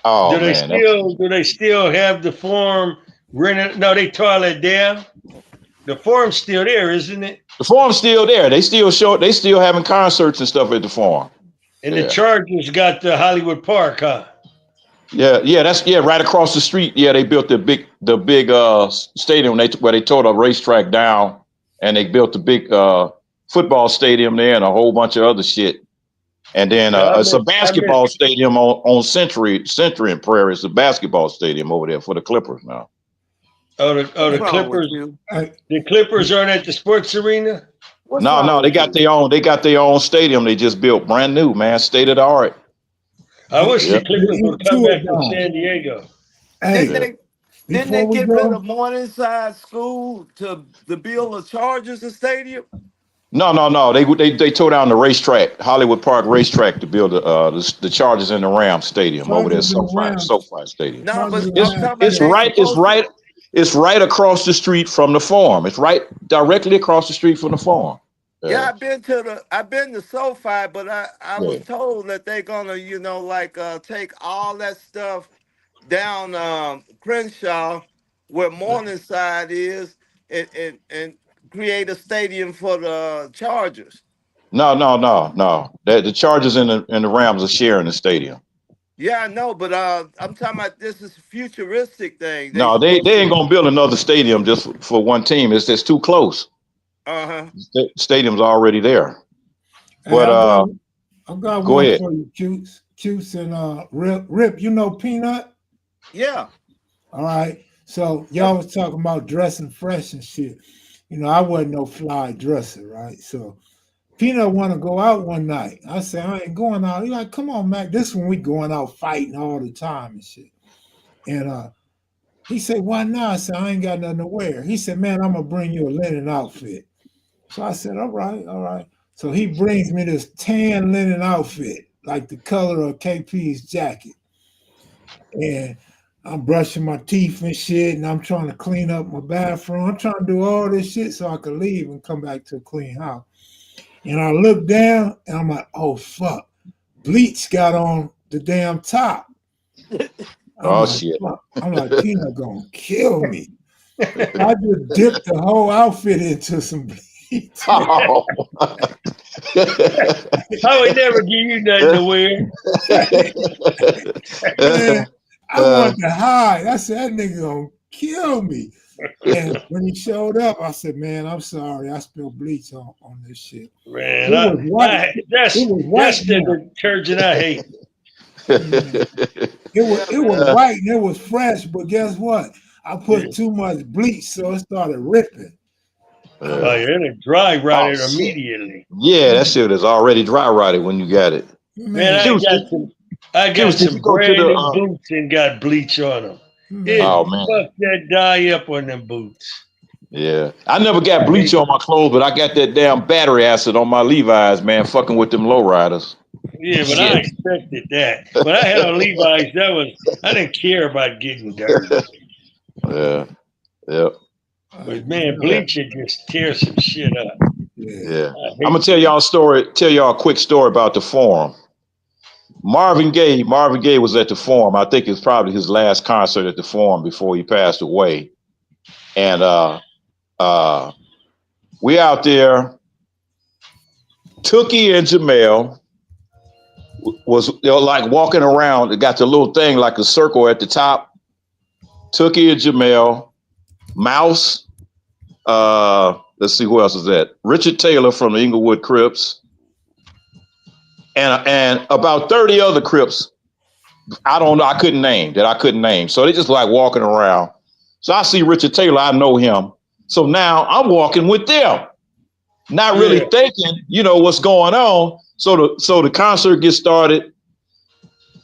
Oh Do man, they still have the Forum rented? No, they tore it down. The Forum's still there, isn't it? the Forum's still there. They still having concerts and stuff at the Forum. And Yeah. the Chargers got the Hollywood Park, huh? Yeah, that's right across the street. Yeah, they built the big stadium where they tore the racetrack down, and they built the big football stadium there and a whole bunch of other shit. And then Yeah, it's a basketball stadium on Century and Prairie. It's a basketball stadium over there for the Clippers now. the What's wrong with Clippers. you? Hey, The Clippers aren't at the sports arena. What's No, wrong they with got you? they got their own stadium. They just built brand new, man, state of the art. I wish Yeah. the Clippers he would was come too back to gone. San Diego. Didn't Hey, they didn't before they we get rid go, of Morningside School to build the Chargers a stadium? No. They tore down the racetrack, Hollywood Park racetrack, to build the Chargers and the Rams stadium over there, Chargers and Rams, SoFi Stadium. No, but Chargers and I'm Rams talking about It's they played. right. It's supposed to. right. It's right across the street from the Forum. It's right directly across the street from the Forum. Yeah, I've been to SoFi, but I was Yeah. told that they're gonna, take all that stuff down Crenshaw where Morningside is and create a stadium for the Chargers. No. The Chargers and the Rams are sharing the stadium. Yeah, I know, but I'm talking about this is a futuristic thing. They No, they supposed ain't to gonna build another stadium just for one team. It's just too close. uh-huh. The stadium's already there. Hey, But I got go one ahead. for you, Cutes and Rip. You know Peanut? Yeah. All right. So y'all was talking about dressing fresh and shit. I wasn't no fly dresser, right? So Peanut want to go out one night. I said, I ain't going out. He like, come on, Mac. This when we going out fighting all the time and shit. And he said, why not? I said, I ain't got nothing to wear. He said, man, I'm gonna bring you a linen outfit. So I said, all right, all right. So he brings me this tan linen outfit, like the color of KP's jacket. And I'm brushing my teeth and shit, and I'm trying to clean up my bathroom. I'm trying to do all this shit so I could leave and come back to a clean house. And I look down, and I'm like, oh, fuck. Bleach got on the damn top. Shit. Fuck. I'm like, Peanut gonna kill me. I just dipped the whole outfit into some bleach. Oh. I would never give you nothing to wear. Man, I wanted to hide. I said, that nigga gonna kill me. And when he showed up, I said, man, I'm sorry. I spilled bleach on this shit. Man, It was white. that's the detergent I hate. It was white and it was fresh, but guess what? I put too much bleach, so it started ripping. Oh, yeah, it dry rotted shit. immediately. Yeah, that shit is already dry rotted when you got it. Man, I got some brand new boots and got bleach on them. Oh man, fuck that dye up on them boots. Yeah, I never got bleach on my clothes, but I got that damn battery acid on my Levi's, man, fucking with them lowriders. Yeah, but I expected that. When I had on Levi's, I didn't care about getting dirty. Yeah, yeah. But man, bleach it just tears some shit up. Yeah. I'm gonna tell y'all a quick story about the Forum. Marvin Gaye was at the Forum. I think it's probably his last concert at the Forum before he passed away. And we out there. Tookie and Jamel they were like walking around. It got the little thing like a circle at the top. Tookie and Jamel, Mouse. Let's see who else is that. Richard Taylor from the Inglewood Crips, and about 30 other Crips. I don't know. I couldn't name. So they just like walking around. So I see Richard Taylor. I know him. So now I'm walking with them, not really thinking, what's going on. So the concert gets started.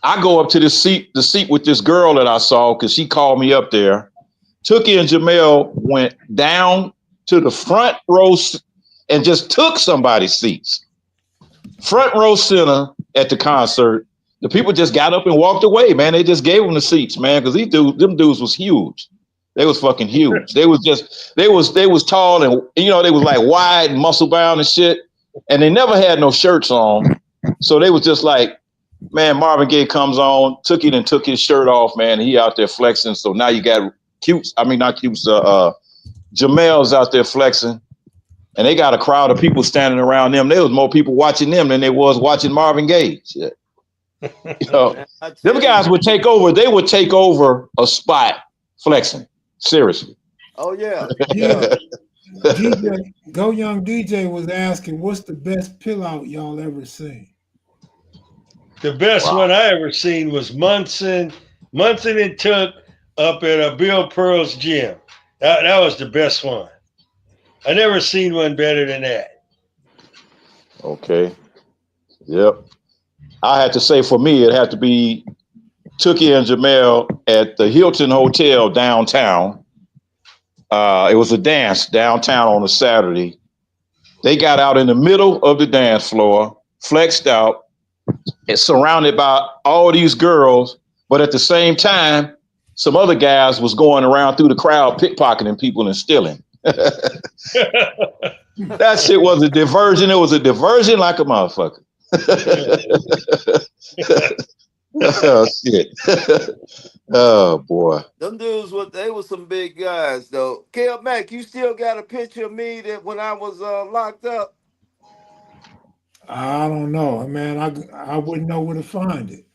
I go up to the seat with this girl that I saw because she called me up there. Tookie and Jamel went down to the front row and just took somebody's seats. Front row center at the concert. The people just got up and walked away, man. They just gave them the seats, man, because them dudes was huge. They was fucking huge. They was tall and they was like wide and muscle bound and shit. And they never had no shirts on. So they was just like, man, Marvin Gaye comes on, took his shirt off, man. He out there flexing. So now you got Jamel's out there flexing. And they got a crowd of people standing around them. There was more people watching them than they was watching Marvin Gaye. Shit. Them guys would take over. They would take over a spot flexing. Seriously. Oh yeah. DJ, Go Young DJ was asking, what's the best pill out y'all ever seen? The best one I ever seen was Munson and Took up at Bill Pearl's gym. That was the best one. I never seen one better than that. Okay. Yep. I had to say for me, it had to be Tookie and Jamel at the Hilton Hotel downtown. It was a dance downtown on a Saturday. They got out in the middle of the dance floor, flexed out, and surrounded by all these girls. But at the same time, some other guys was going around through the crowd, pickpocketing people and stealing. That shit was a diversion. It was a diversion like a motherfucker. Oh shit. Oh boy. Them dudes they were some big guys though. Kel Mac, you still got a picture of me that when I was locked up? I don't know, man. I wouldn't know where to find it.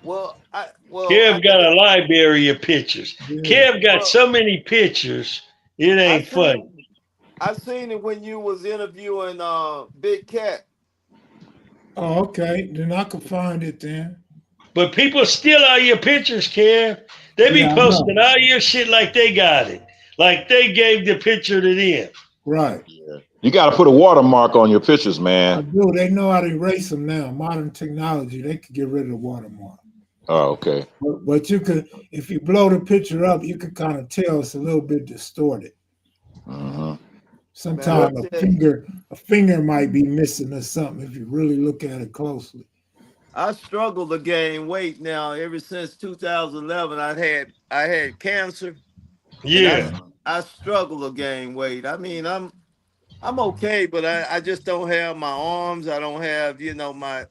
Kev got a library of pictures. Yeah. Kev got so many pictures, it ain't funny. I seen it when you was interviewing Big Cat. Oh, okay. Then I could find it then. But people steal all your pictures, Kev. They be posting all your shit like they got it. Like they gave the picture to them. Right. Yeah. You got to put a watermark on your pictures, I man. do. They know how to erase them now. Modern technology, they could get rid of the watermark. Oh, okay. But you could, if you blow the picture up, you could kind of tell it's a little bit distorted. Uh-huh. Man, I Sometimes tell you, a finger might be missing or something if you really look at it closely. I struggle to gain weight now. Ever since 2011, I had cancer, and Yeah. I struggle to gain weight. I mean, I'm okay, but I just don't have my arms. I don't have,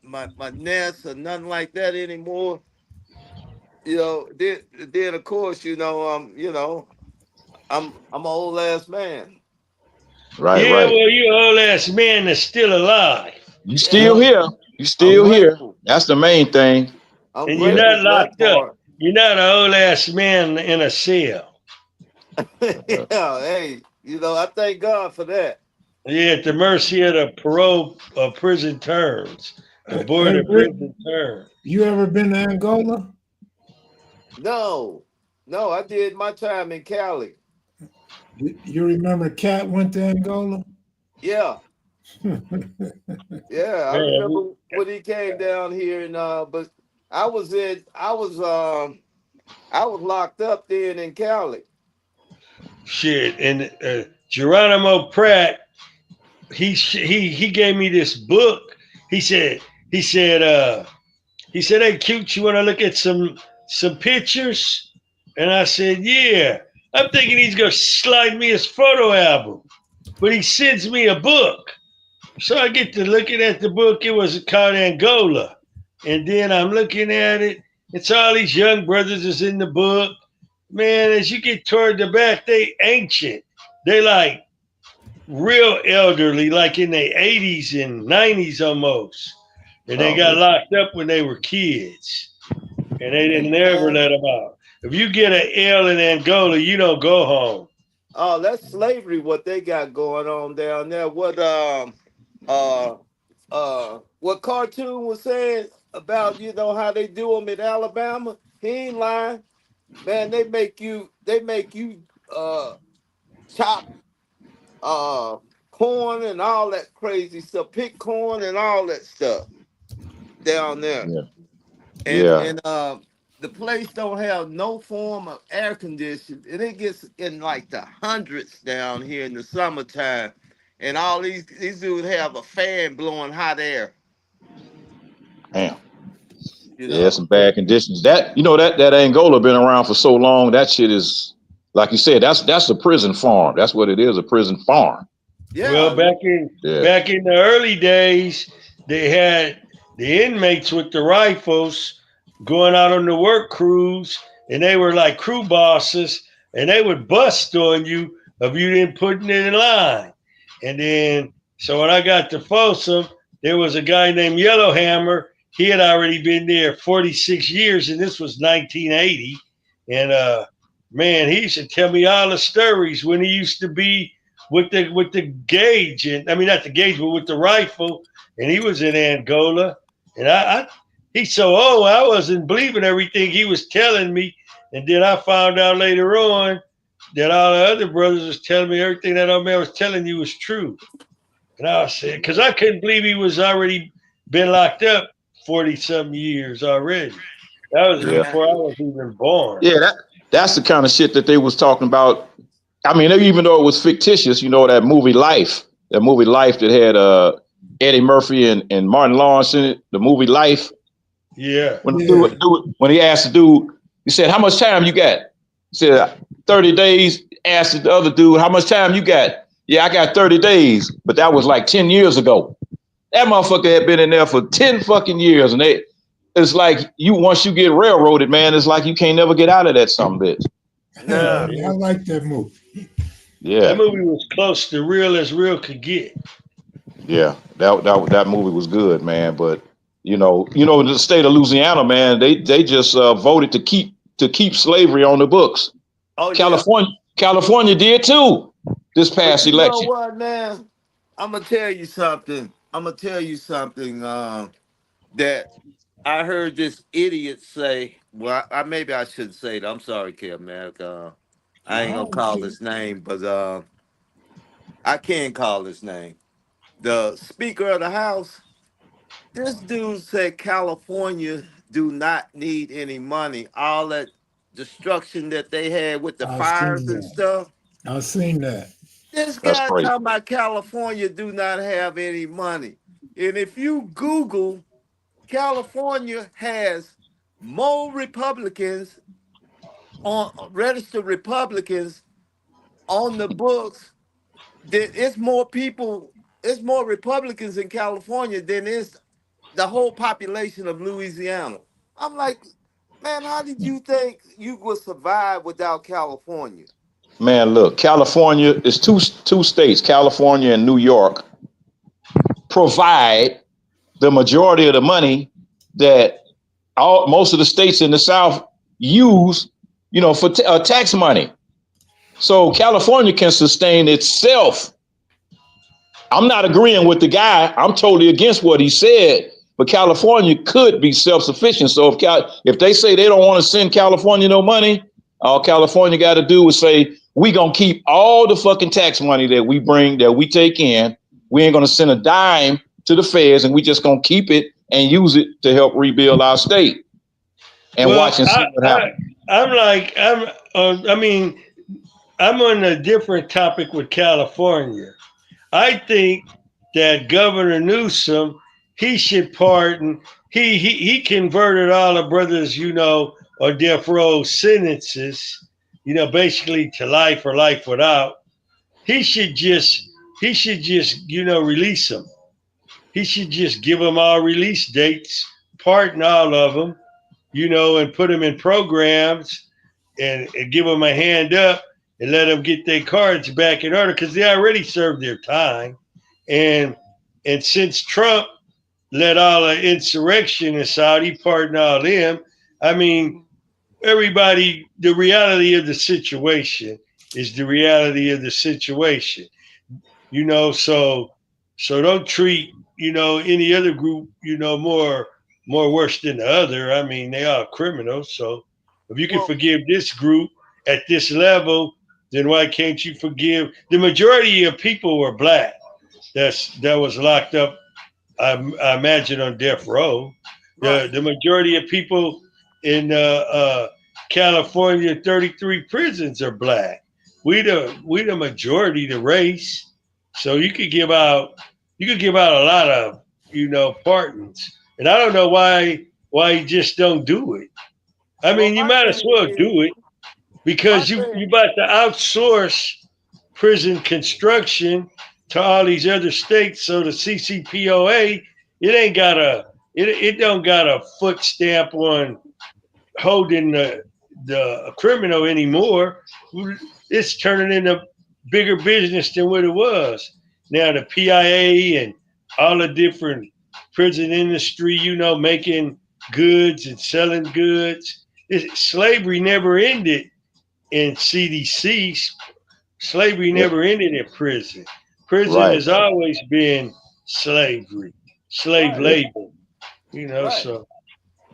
my nest or nothing like that anymore. Then of course, I'm an old ass man. Right, Yeah, right. well, you old ass man that's still alive. You Yeah, still here. You I'm still here. grateful. That's the main thing. I'm And you're grateful not for that locked up. part. You're not an old ass man in a cell. Yeah, hey, I thank God for that. You're at the mercy of the parole prison terms, the board Hey, of Rick, prison terms. you ever been to Angola? No, no, I did my time in Cali. You remember Cat went to Angola? Yeah, yeah, I Man, remember when he came down here, and but I was locked up then in Cali. shit. And Geronimo Pratt, he gave me this book. He said he said he said, "Hey, cute, you want to look at some pictures?" And I said, "Yeah." I'm thinking he's gonna slide me his photo album, but he sends me a book. So I get to looking at the book. It was called Angola, and then I'm looking at it. It's all these young brothers is in the book. Man, as you get toward the back, they ancient. They like real elderly, like in their 80s and 90s almost. And they got Oh, locked up when they were kids, and they didn't never Man, let them out. If you get an L in Angola, you don't go home. oh, that's slavery. What they got going on down there? Uh, what cartoon was saying about how they do them in Alabama? He ain't lying, man. They make you chop corn and all that crazy stuff, pick corn and all that stuff down there. yeah. And Yeah. and the place don't have no form of air conditioning, and it gets in like the hundreds down here in the summertime. And all these dudes have a fan blowing hot air, Damn. you Yeah, know. some bad conditions. That Angola been around for so long. That shit is, like you said, that's a prison farm. That's what it is, a prison farm. Well, Yeah, Yeah. back in the early days, they had the inmates with the rifles going out on the work crews, and they were like crew bosses, and they would bust on you if you didn't put it in line. And then, so when I got to Folsom, there was a guy named Yellowhammer. He had already been there 46 years, and this was 1980. And man, he used to tell me all the stories when he used to be with the gauge, and I mean not the gauge, but with the rifle, and he was in Angola, and he's so old, I wasn't believing everything he was telling me, and then I found out later on that all the other brothers was telling me everything that old man was telling you was true, and I said because I couldn't believe he was already been locked up 40 some years already. That was Yeah. man. before I was even born. Yeah, that's the kind of shit that they was talking about. I mean, even though it was fictitious, that movie Life that had Eddie Murphy and Martin Lawrence in it, the movie Life. Yeah. When Yeah. when he asked the dude, he said, "How much time you got?" He said, 30 days. Asked the other dude, "How much time you got?" "Yeah, I got 30 days." But that was like 10 years ago. That motherfucker had been in there for 10 fucking years. And it's like once you get railroaded, man, it's like you can't never get out of that some bitch. Nah, I like that movie. That Yeah. movie was close to real as real could get. Yeah. That movie was good, man. But the state of Louisiana, man, they just voted to keep slavery on the books. oh yeah. California did too this But past you know election. what, man? I'm gonna tell you something. That I heard this idiot say. Well, I maybe I shouldn't say it. I'm sorry, Kim, man. I ain't gonna Oh, call shit. his name, but I can't call his name. The Speaker of the House. This dude said California do not need any money. All that destruction that they had with the I've seen fires and that. stuff. I've seen that. This That's guy crazy. talking about California do not have any money. And if you Google, California has more Republicans on registered Republicans on the books. That it's more people, it's more Republicans in California than is the whole population of Louisiana. I'm like, man, how did you think you would survive without California? Man, look, California is two states, California and New York, provide the majority of the money that most of the states in the South use, for tax money. So California can sustain itself. I'm not agreeing with the guy. I'm totally against what he said. But California could be self-sufficient. So if they say they don't want to send California no money, all California got to do is say, we going to keep all the fucking tax money that we bring, that we take in. We ain't going to send a dime to the feds, and we just going to keep it and use it to help rebuild our state and watch and see what happens. I'm on a different topic with California. I think that Governor Newsom, he should pardon. He converted all the brothers, on death row sentences, basically to life or life without. He should just release them. He should just give them all release dates, pardon all of them, and put them in programs and give them a hand up and let them get their cards back in order because they already served their time. And since Trump let all the insurrectionists out, he pardoned all them. I mean, everybody, the reality of the situation is the reality of the situation. So don't treat, any other group, more worse than the other. I mean, they are criminals. So if you can forgive this group at this level, then why can't you forgive the majority of people were black that was locked up, I imagine, on death row. Right. The majority of people in California, 33 prisons are black. We the majority, the race. So you could give out a lot of pardons, and I don't know why you just don't do it. I mean, you might as well do it because you about to outsource prison construction to all these other states. So the CCPOA, it don't got a foot stamp on holding the criminal anymore. It's turning into bigger business than what it was. Now the PIA and all the different prison industry, making goods and selling goods. Slavery never ended in CDC. Slavery never ended in prison. Prison has always been slavery, slave labor, so.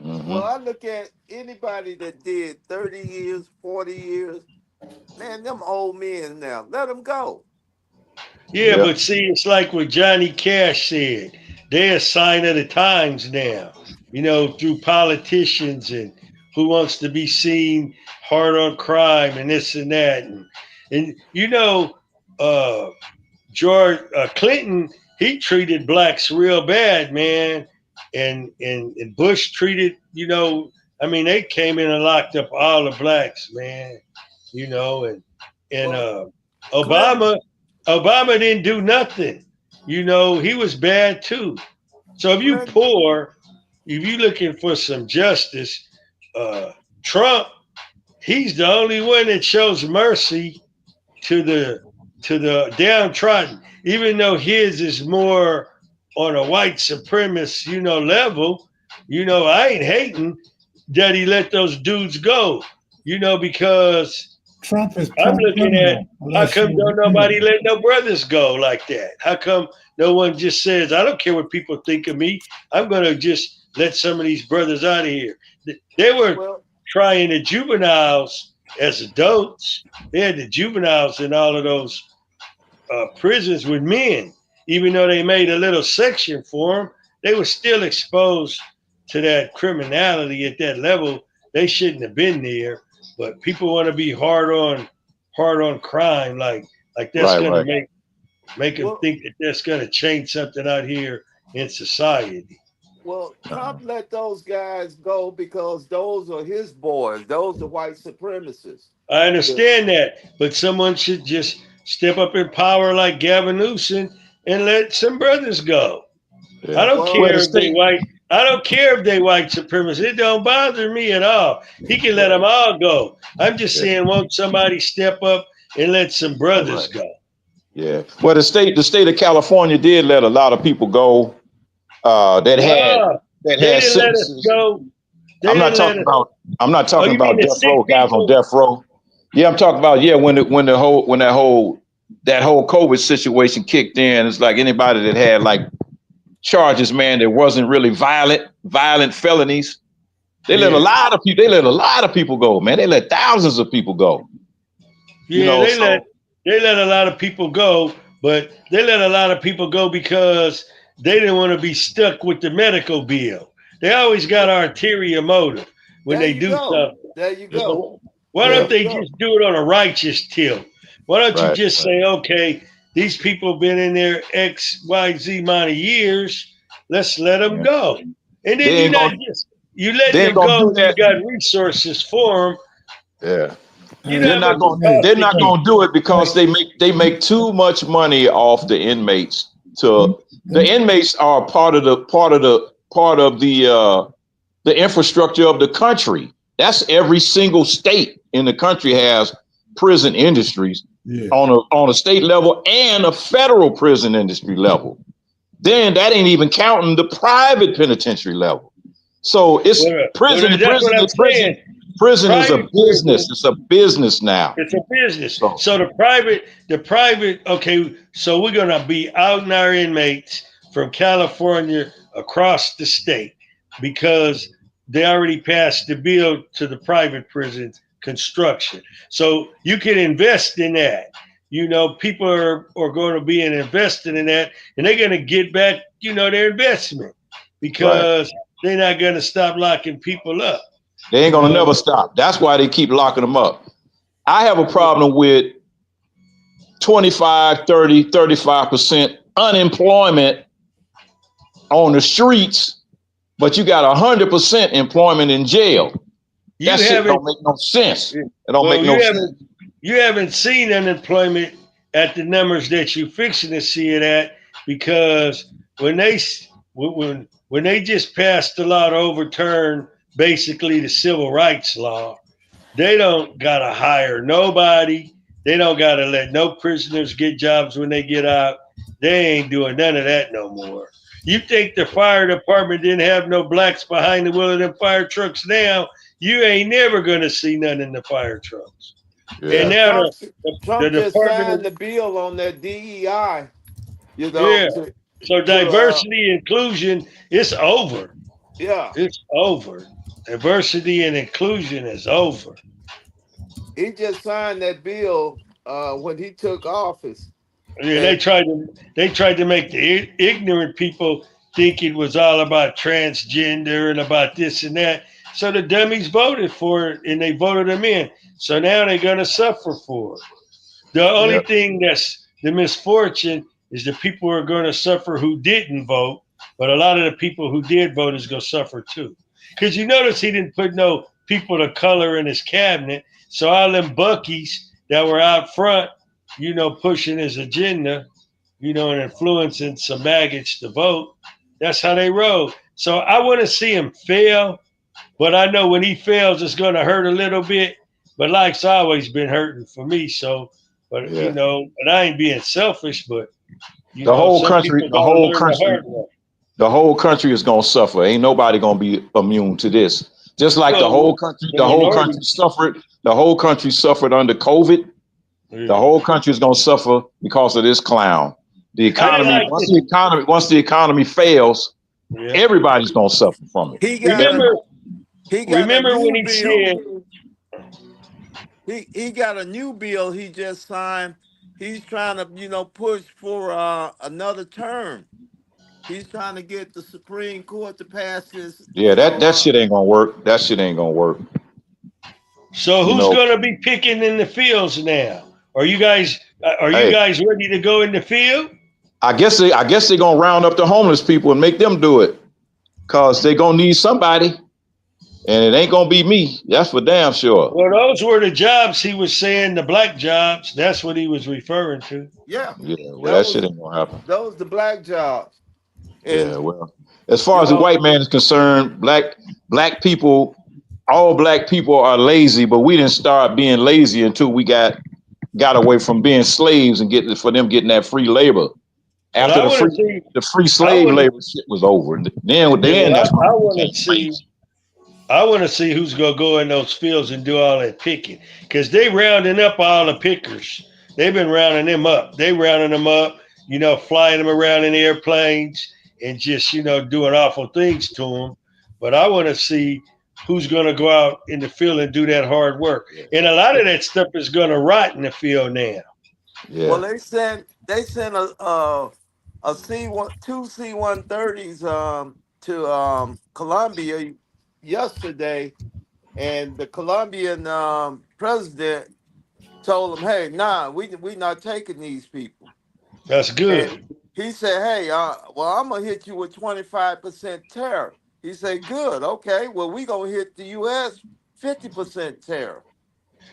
Well, I look at anybody that did 30 years, 40 years, man, them old men now, let them go. Yeah, but see, it's like what Johnny Cash said. They're a sign of the times now, through politicians and who wants to be seen hard on crime and this and that. And George Clinton, he treated blacks real bad, man. And Bush treated, they came in and locked up all the blacks, man. Obama didn't do nothing. He was bad too. So if you looking for some justice, Trump, he's the only one that shows mercy to the downtrodden, even though his is more on a white supremacist, level. I ain't hating that he let those dudes go, because Trump is I'm looking at how come don't nobody let no brothers go like that? How come no one just says, I don't care what people think of me, I'm going to just let some of these brothers out of here? They were trying the juveniles as adults. They had the juveniles in all of those prisons with men. Even though they made a little section for them, they were still exposed to that criminality at that level. They shouldn't have been there. But people want to be hard on crime, like that's Right, gonna right. make them Well, think that that's gonna change something out here in society. well, Trump let those guys go because those are his boys. Those are white supremacists. I The- understand that, but someone should just step up in power like Gavin Newsom and let some brothers go. I Yeah. don't Well, Well, the care if they state, white. I don't care if they white supremacists. It don't bother me at all. He can let them all go. I'm just yeah, saying, won't somebody step up and let some brothers right. go? Yeah. Well, the state of California did let a lot of people go No, that they had didn't let us sentences. go. They I'm not didn't let talking us. about I'm not Oh, talking you mean about the death sick row guys on people? death row. Yeah, I'm talking about when that whole COVID situation kicked in. It's like anybody that had like charges, man, that wasn't really violent felonies. They let a Yeah, lot of people. They let a lot of people go, man. They let thousands of people go. You yeah. know, so They let a lot of people go, but they let a lot of people go because they didn't want to be stuck with the medical bill. They always got an ulterior motive when there they you do go. something. There you You go. know, why There yeah, don't you they go. just do it on a righteous tilt? Why don't you right, just right. say, okay, these people been in there X, Y, Z amount of years. Let's let them Yeah. go. And then They you ain't not gonna just you letting they ain't them gonna go do when you that. got resources for them. Yeah. You know Hey, how much it costs They're to not keep. gonna do it because hey, they make too much money off the inmates. The inmates are part of the infrastructure of the country. That's every single state in the country has prison industries yeah. on a state level and a federal prison industry level. Then that ain't even counting the private penitentiary level. So it's Well, that's what I'm saying. prison is a Private business. prison, It's a business now. it's a business. So So the private. Okay, so we're gonna be outing our inmates from California across the state because they already passed the bill to the private prisons construction. So you can invest in that. You know, people are going to be invested in that, and they're going to get back, their investment right. because they're not going to stop locking people up. They ain't You gonna know, never stop. That's why they keep locking them up. I have a problem with 25, 30, 35% unemployment on the streets, but you got 100% employment in jail. you That shit haven't. don't make no sense. It don't make Well, no sense. you haven't seen unemployment at the numbers that you're fixing to see it at because when they just passed the law to overturn basically the civil rights law, they don't gotta hire nobody. They don't gotta let no prisoners get jobs when they get out. They ain't doing none of that no more. You think the fire department didn't have no blacks behind the wheel of them fire trucks now? You ain't never gonna see none in the fire trucks. And Yeah. Yeah, now the Trump just Department signed of the bill on that DEI. You know, yeah. So to diversity inclusion, it's over. yeah, It's over. Diversity and inclusion is over. he just signed that bill when he took office. Yeah, And they tried to make the ignorant people think it was all about transgender and about this and that. So the dummies voted for it and they voted them in. So now they're gonna suffer for it. The only Yeah. thing that's the misfortune is the people who are going to suffer who didn't vote, but a lot of the people who did vote is going to suffer too. Because you notice he didn't put no people of color in his cabinet, so all them buckies that were out front, pushing his agenda, and influencing some maggots to vote, that's how they roll. So I want to see him fail, but I know when he fails, it's going to hurt a little bit. But life's always been hurting for me. So, but Yeah. and I ain't being selfish, but The whole some country, people got to learn the hard way. the whole country is gonna suffer. Ain't nobody gonna be immune to this. Just like Well, the the whole minority, country suffered. The whole country suffered under COVID. The yeah. whole country is gonna suffer because of this clown. The I didn't economy, like this. once the economy fails, Yeah. everybody's gonna suffer from it. he got a Remember, he got a remember when new he bill. said, He got a new bill he just signed. he's trying to, push for another term. He's trying to get the Supreme Court to pass this. Yeah, that shit ain't gonna work. That shit ain't gonna work. So You who's know, going to be picking in the fields now? Are you guys hey, ready to go in the field? I guess they're gonna round up the homeless people and make them do it, cause they gonna need somebody, and it ain't gonna be me. That's for damn sure. Well, those were the jobs he was saying, the black jobs. That's what he was referring to. Yeah, Yeah, well, that shit those ain't gonna happen. those the black jobs, Yeah, and well, as far you as the know white man is concerned, black people, all black people are lazy, but we didn't start being lazy until we got away from being slaves and getting that free labor. But After I want to see. the free I slave want to. labor shit was over, Yeah, then but that's when I we want became to see. lazy. I want to see who's gonna go in those fields and do all that picking, because they rounding up all the pickers. They've been rounding them up. They rounding them up. Flying them around in airplanes and just doing awful things to them. But I want to see who's gonna go out in the field and do that hard work. Yeah, And a lot of that stuff is gonna rot in the field now. well yeah. they sent a two C-130s to Colombia yesterday, and the Colombian president told them, "Hey, nah, we not taking these people." That's And good. he said, "Hey, well, I'm gonna hit you with 25% tariff." He said, "Good, okay. Well, we gonna hit the U.S. 50% tariff."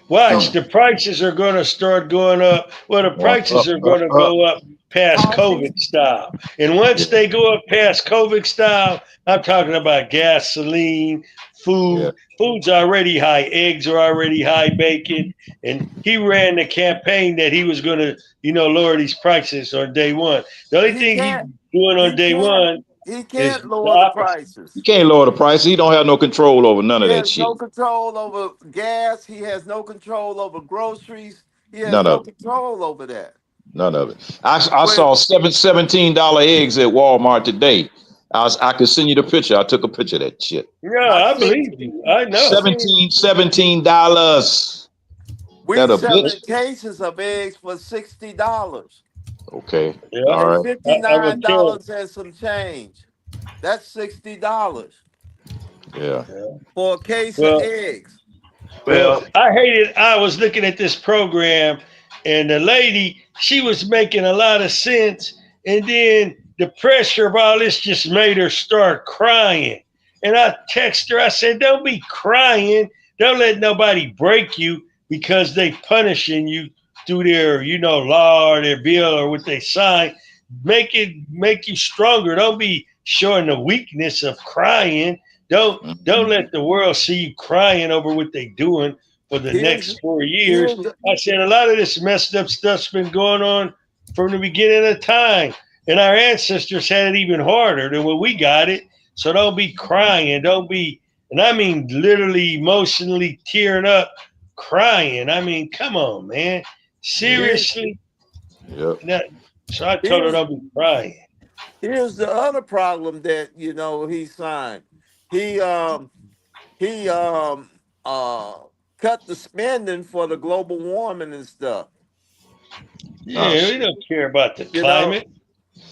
Watch, So the prices are going to start going up. Well, the Up, prices up, are up, going to up. go up past coffee, COVID style. And once Yeah, they go up past COVID style, I'm talking about gasoline, yeah. food. Food's already high. Eggs are already high, bacon. And he ran the campaign that he was going to, lower these prices on day one. The only he thing he's can't doing on he day can't one he is can't the lower the opposite. You prices. can't lower the price. He don't have no control over none He of that has shit. no control over gas. He has no control over groceries. He has None no of it. control over that. None of it. I When saw $17 eggs at Walmart today. I could send you the picture. I took a picture of that shit. Yeah, I've I seen believe you. I I've know. seen $17. we That a bitch? selling cases of eggs for $60 Okay. Yeah, All and right. I would tell. $59 and some change. That's $60 Yeah. for a case of Well, eggs. Well, Well, I hated. I was looking at this program, and the lady, she was making a lot of sense, and then the pressure of all this just made her start crying. And I text her. I said, "Don't be crying. Don't let nobody break you because they punishing you through their, law or their bill or what they sign. Make you stronger. Don't be showing the weakness of crying. Don't mhm. let the world see you crying over what they're doing for the Here's next 4 years." here's the, I said a lot of this messed up stuff's been going on from the beginning of time. And our ancestors had it even harder than what we got it. So don't be crying. Don't be, and I mean literally emotionally tearing up, crying. I mean, come on, man. Yeah. here, Seriously? Yep. So I told her here's don't be crying. here's the other problem that he signed. He um he uh cut the spending for the global warming and stuff. Oh Yeah, we shit. don't care about the You know, climate.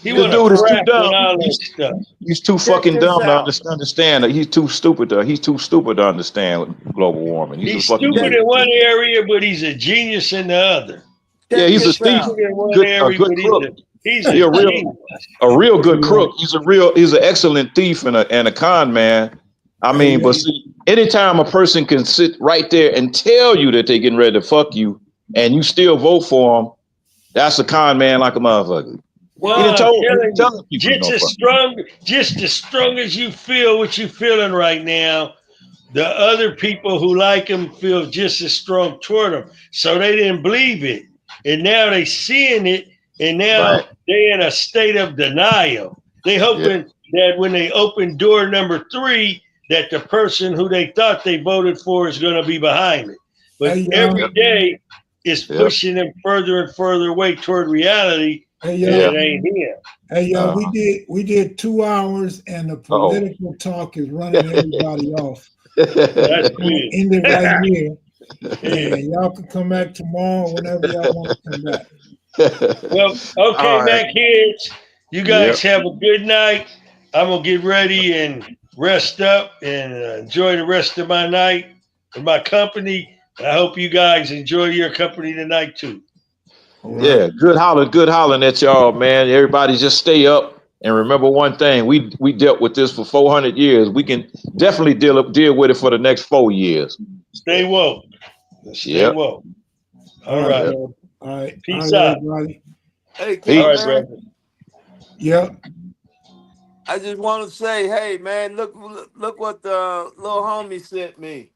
He you The want to dude is too crack and dumb. all that stuff. He's too check fucking this dumb to out. understand that he's too stupid to understand global warming. He's a He's fucking stupid Check idiot. in one area, but he's a genius in the other. Yeah, check he's a He's this thief. stupid out. in one A area, good but crook. he's He a genius. a real Hey, good crook. He's an excellent thief and a con man. I hey, mean, but yo, see, anytime a person can sit right there and tell you that they getting ready to fuck you and you still vote for him, that's a con man like a motherfucker. He Well, didn't I'm tell telling you, telling people he gonna fuck. just as strong as you feel what you're feeling right now, the other people who like him feel just as strong toward him. So they didn't believe it. And now they seeing it, and Right. now they in a state of denial. They Yeah. hoping that when they open door number 3, that the person who they thought they voted for is going to be behind it. But hey, every yo, Yep. day is Yep. pushing them further and further away toward reality, hey, and Yeah. it yo, ain't him. hey, yo, Uh-huh. we did 2 hours, and the Oh. political talk is running everybody off. That's I'm gonna good. end it right here, and y'all can come back tomorrow whenever y'all want to come back. Well, All okay, right. man, kids. You guys have a good night. I'm gonna get ready and rest up and enjoy the rest of my night with my company. I hope you guys enjoy your company tonight too. All right. Yeah, good hollering at y'all, man. Everybody just stay up and remember one thing. We dealt with this for 400 years. We can definitely deal with it for the next 4 years. Stay woke. Stay Yep. woke. All All right, right. Yep. bro. All right. All Peace right, out. everybody. Hey, All right, man. brother. Yep. I just want to say, hey, man, look what the little homie sent me.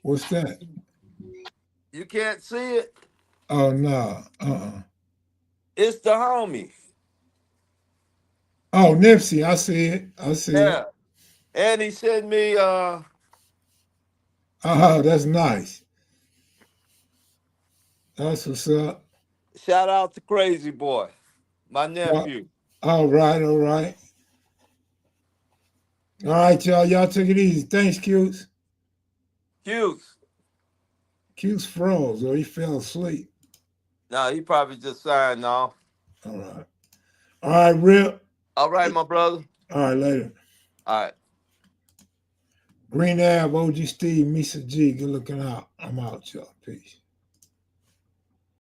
What's that? You can't see it. Oh no. It's the homie. Oh, Nipsey. I see it. I see it. Yeah. And he sent me Oh, that's nice. That's what's up. shout out to Crazy Boy, my Well, nephew. all right. All right. All right, y'all. Y'all take it easy. Thanks, Q's. Hughes. Q's froze or he fell asleep. No, he probably just signed off. All right. All right, Rip. All right, my brother. All right, later. All right. Green Ave, OG Steve, Misa G. Good looking out. I'm out, y'all. Peace.